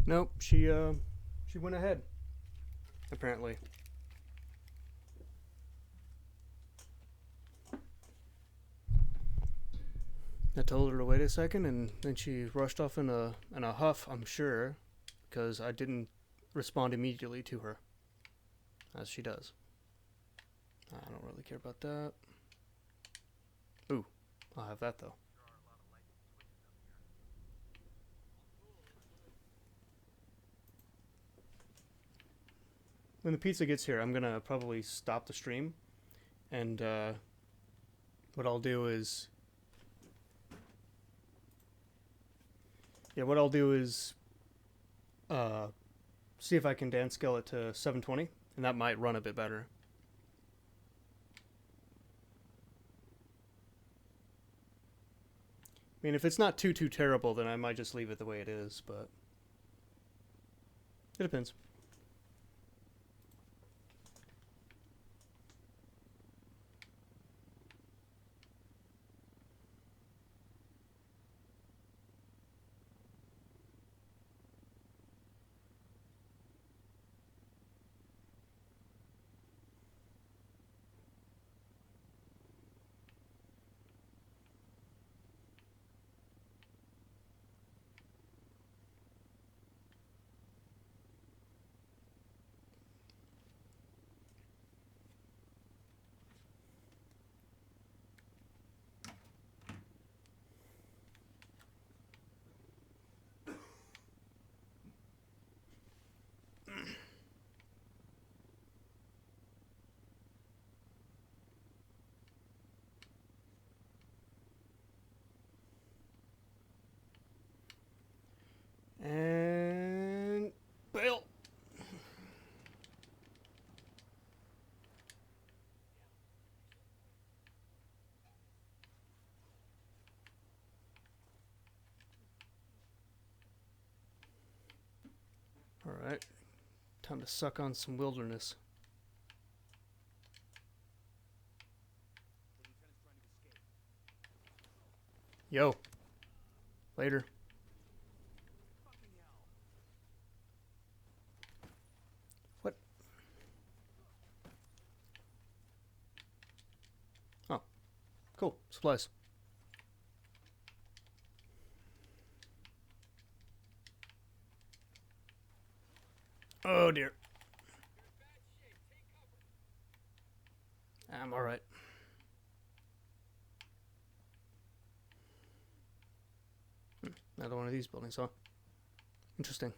Nope, she went ahead. Apparently. I told her to wait a second, and then she rushed off in a huff, I'm sure, because I didn't respond immediately to her, as she does. I don't really care about that. Ooh, I'll have that though. When the pizza gets here, I'm gonna probably stop the stream, and what I'll do is, see if I can downscale it to 720, and that might run a bit better. I mean, if it's not too terrible, then I might just leave it the way it is, but it depends. And bail. All right, time to suck on some wilderness. Yo, later. What? Oh, cool. Supplies. Oh dear. I'm all right. Another one of these buildings, huh? Interesting.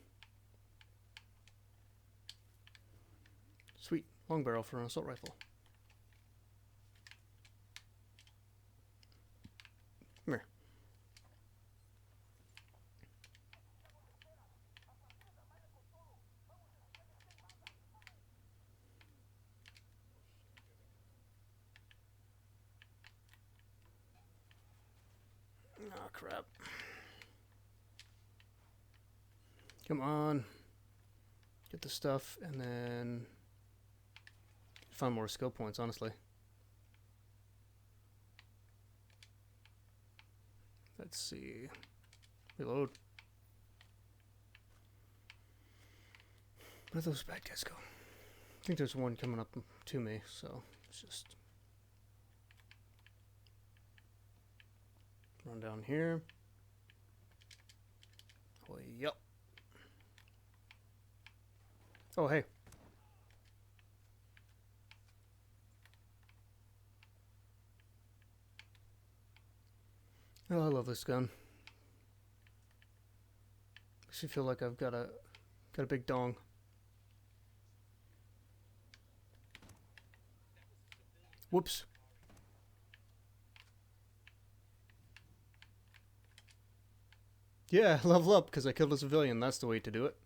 Sweet. Long barrel for an assault rifle. Come here. crap. Come on. Get the stuff and then find more skill points, honestly. Let's see. Reload. Where those bad guys go? I think there's one coming up to me, so let's just run down here. Oh, yep. Oh, hey. Oh, I love this gun. Makes me feel like I've got a big dong. Whoops. Yeah, level up because I killed a civilian. That's the way to do it.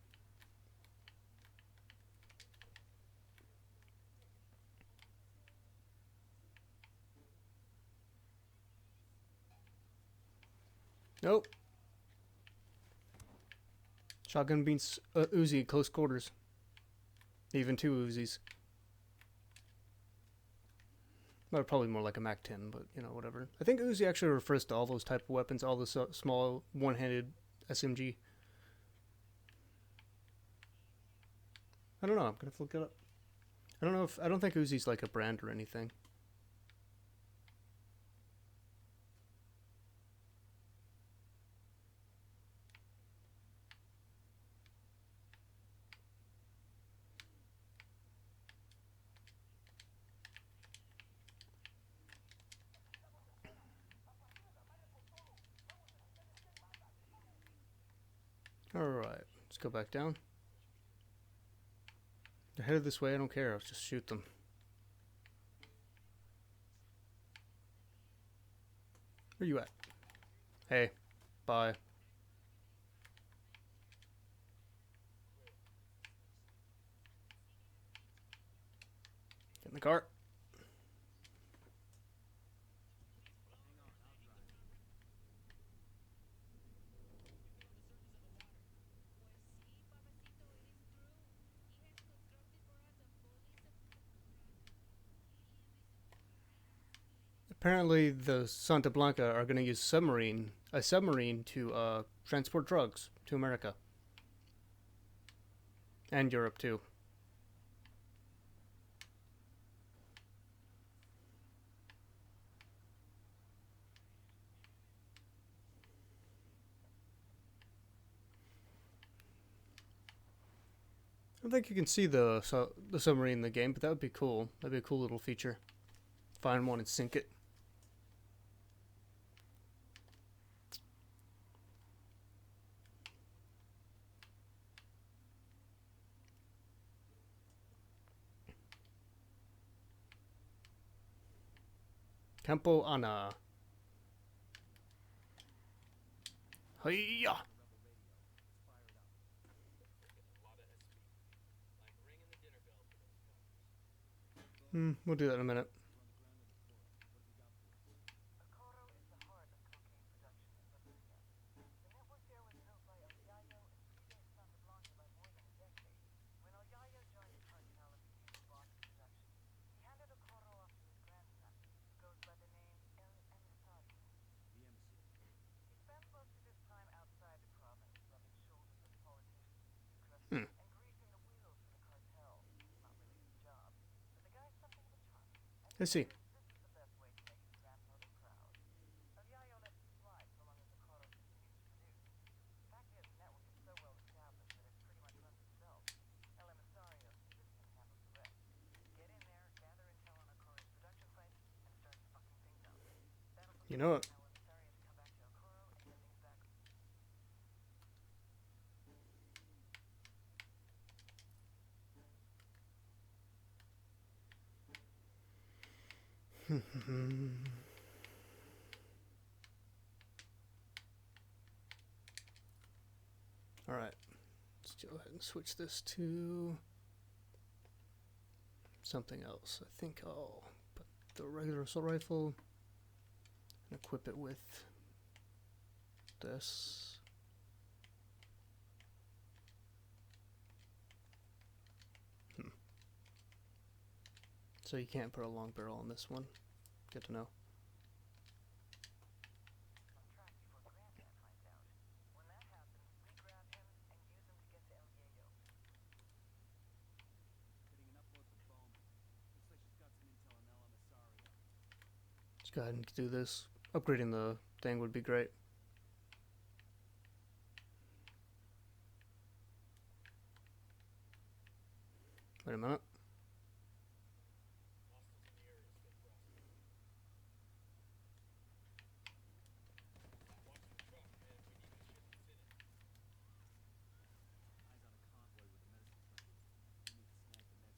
Nope. Shotgun beats Uzi at close quarters. Even 2 Uzis. Well, probably more like a MAC-10, but, you know, whatever. I think Uzi actually refers to all those type of weapons, all the small one-handed SMG. I don't know, I'm gonna have to look it up. I don't think Uzi's like a brand or anything. Alright, let's go back down. They're headed this way, I don't care, I'll just shoot them. Where you at? Hey, bye. Get in the car. Apparently, the Santa Blanca are going to use a submarine to transport drugs to America and Europe too. I don't think you can see the submarine in the game, but that would be cool. That'd be a cool little feature. Find one and sink it. Campo Ana. Hiya! We'll do that in a minute. Let's see. You know it. Alright, let's go ahead and switch this to something else. I think I'll put the regular assault rifle and equip it with this. So you can't put a long barrel on this one. Good to know. Let's go ahead and do this. Upgrading the thing would be great. Wait a minute.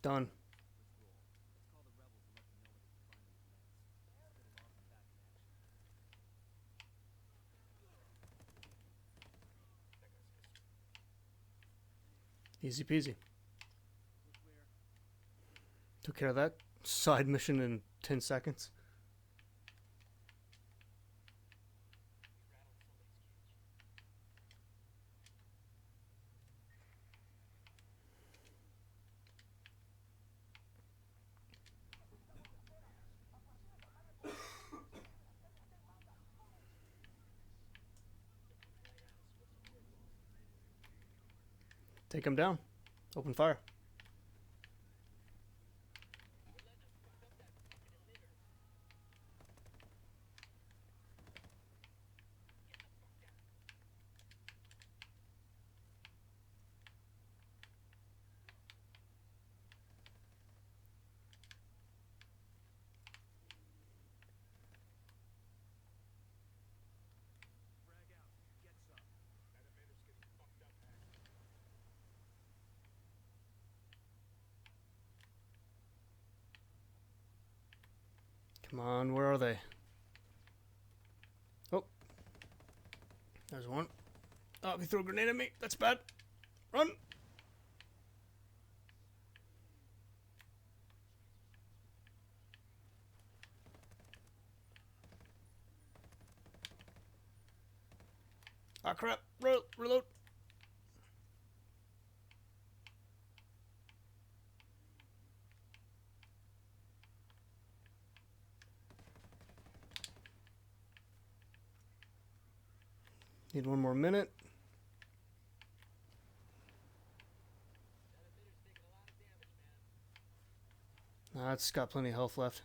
Done. Easy peasy. Took care of that side mission in 10 seconds. Take him down. Open fire. Come on, where are they? Oh. There's one. Oh, he threw a grenade at me. That's bad. Run! Ah, crap. Reload. Need one more minute. Nah, it's got plenty of health left.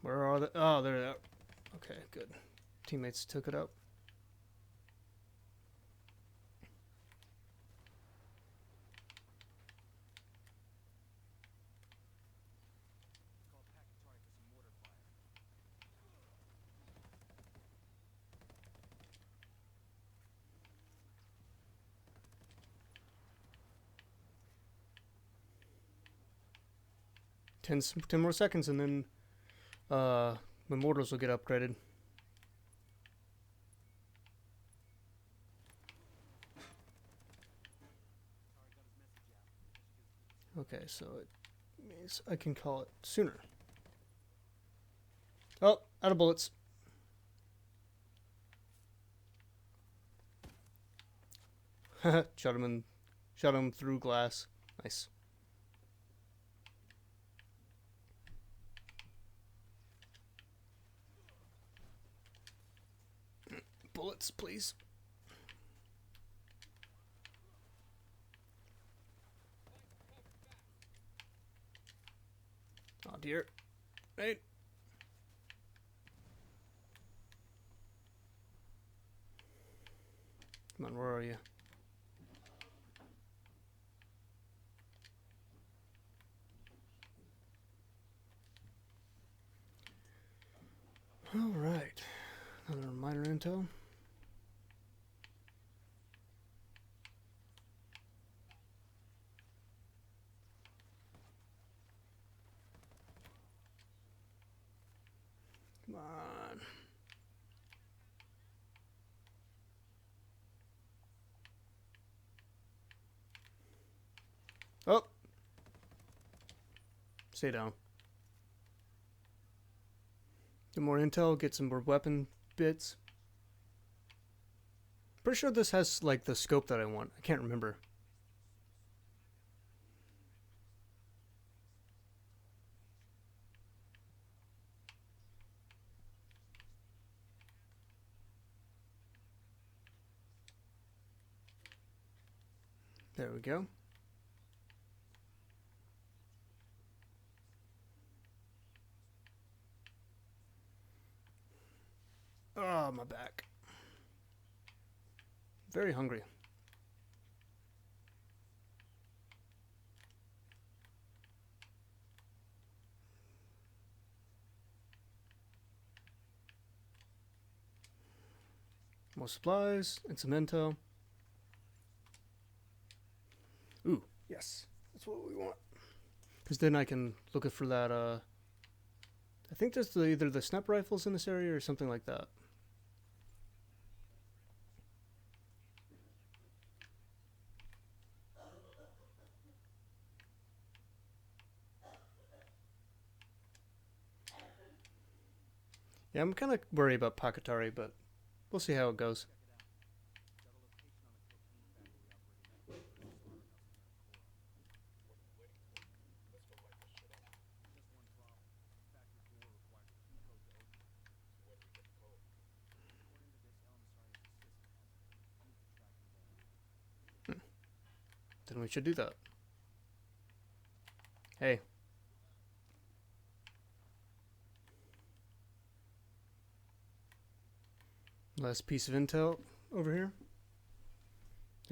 Where are they? Oh, there they are. Okay, good. Teammates took it out. Ten more seconds, and then the mortars will get upgraded. Okay, so it means I can call it sooner. Oh, out of bullets. Shot him through glass. Nice. Bullets, please. Oh dear. Hey. Come on, where are you? All right. Another minor intel. Come on. Stay down. Get more intel, get some more weapon bits. Pretty sure this has like the scope that I want. I can't remember. There we go. Oh, my back. Very hungry. More supplies and some intel. Ooh, yes. That's what we want. Because then I can look for that, I think there's either the sniper rifles in this area or something like that. Yeah, I'm kind of worried about Pakatari, but we'll see how it goes. Then we should do that. Hey. Last piece of intel over here.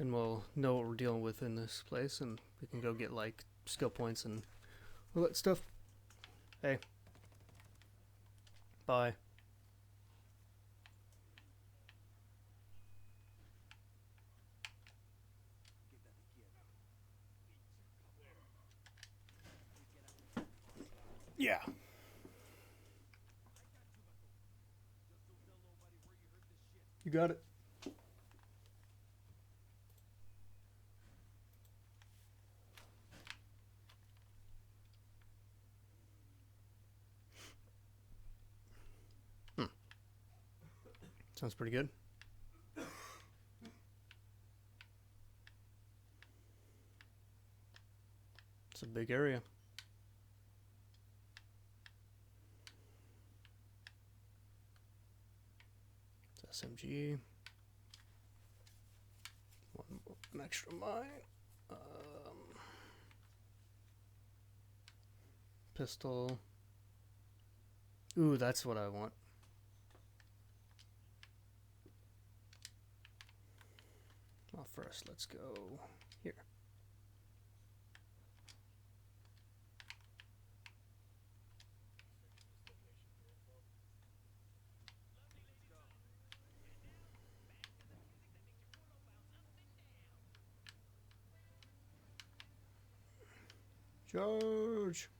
And we'll know what we're dealing with in this place, and we can go get like skill points and all that stuff. Hey. Bye. Yeah. You got it. Sounds pretty good. It's a big area. It's SMG. An extra mine. Pistol. Ooh, that's what I want. Well, first, let's go here. Charge!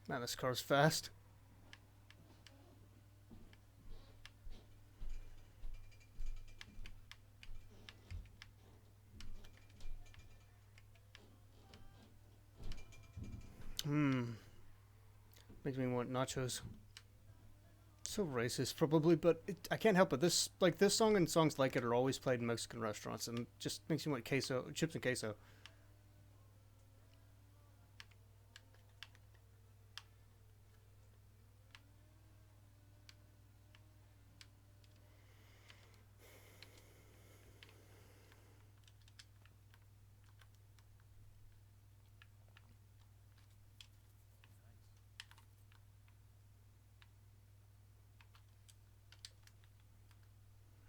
Man, this car's fast. Makes me want nachos. So racist, probably, but I can't help it. This song and songs like it are always played in Mexican restaurants, and it just makes me want queso, chips and queso.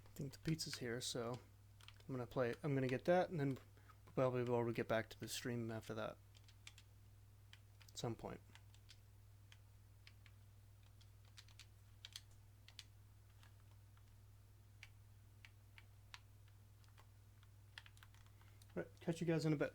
I think the pizza's here, so I'm gonna play it. I'm gonna get that, and then probably we'll get back to the stream after that. At some point. Right, catch you guys in a bit.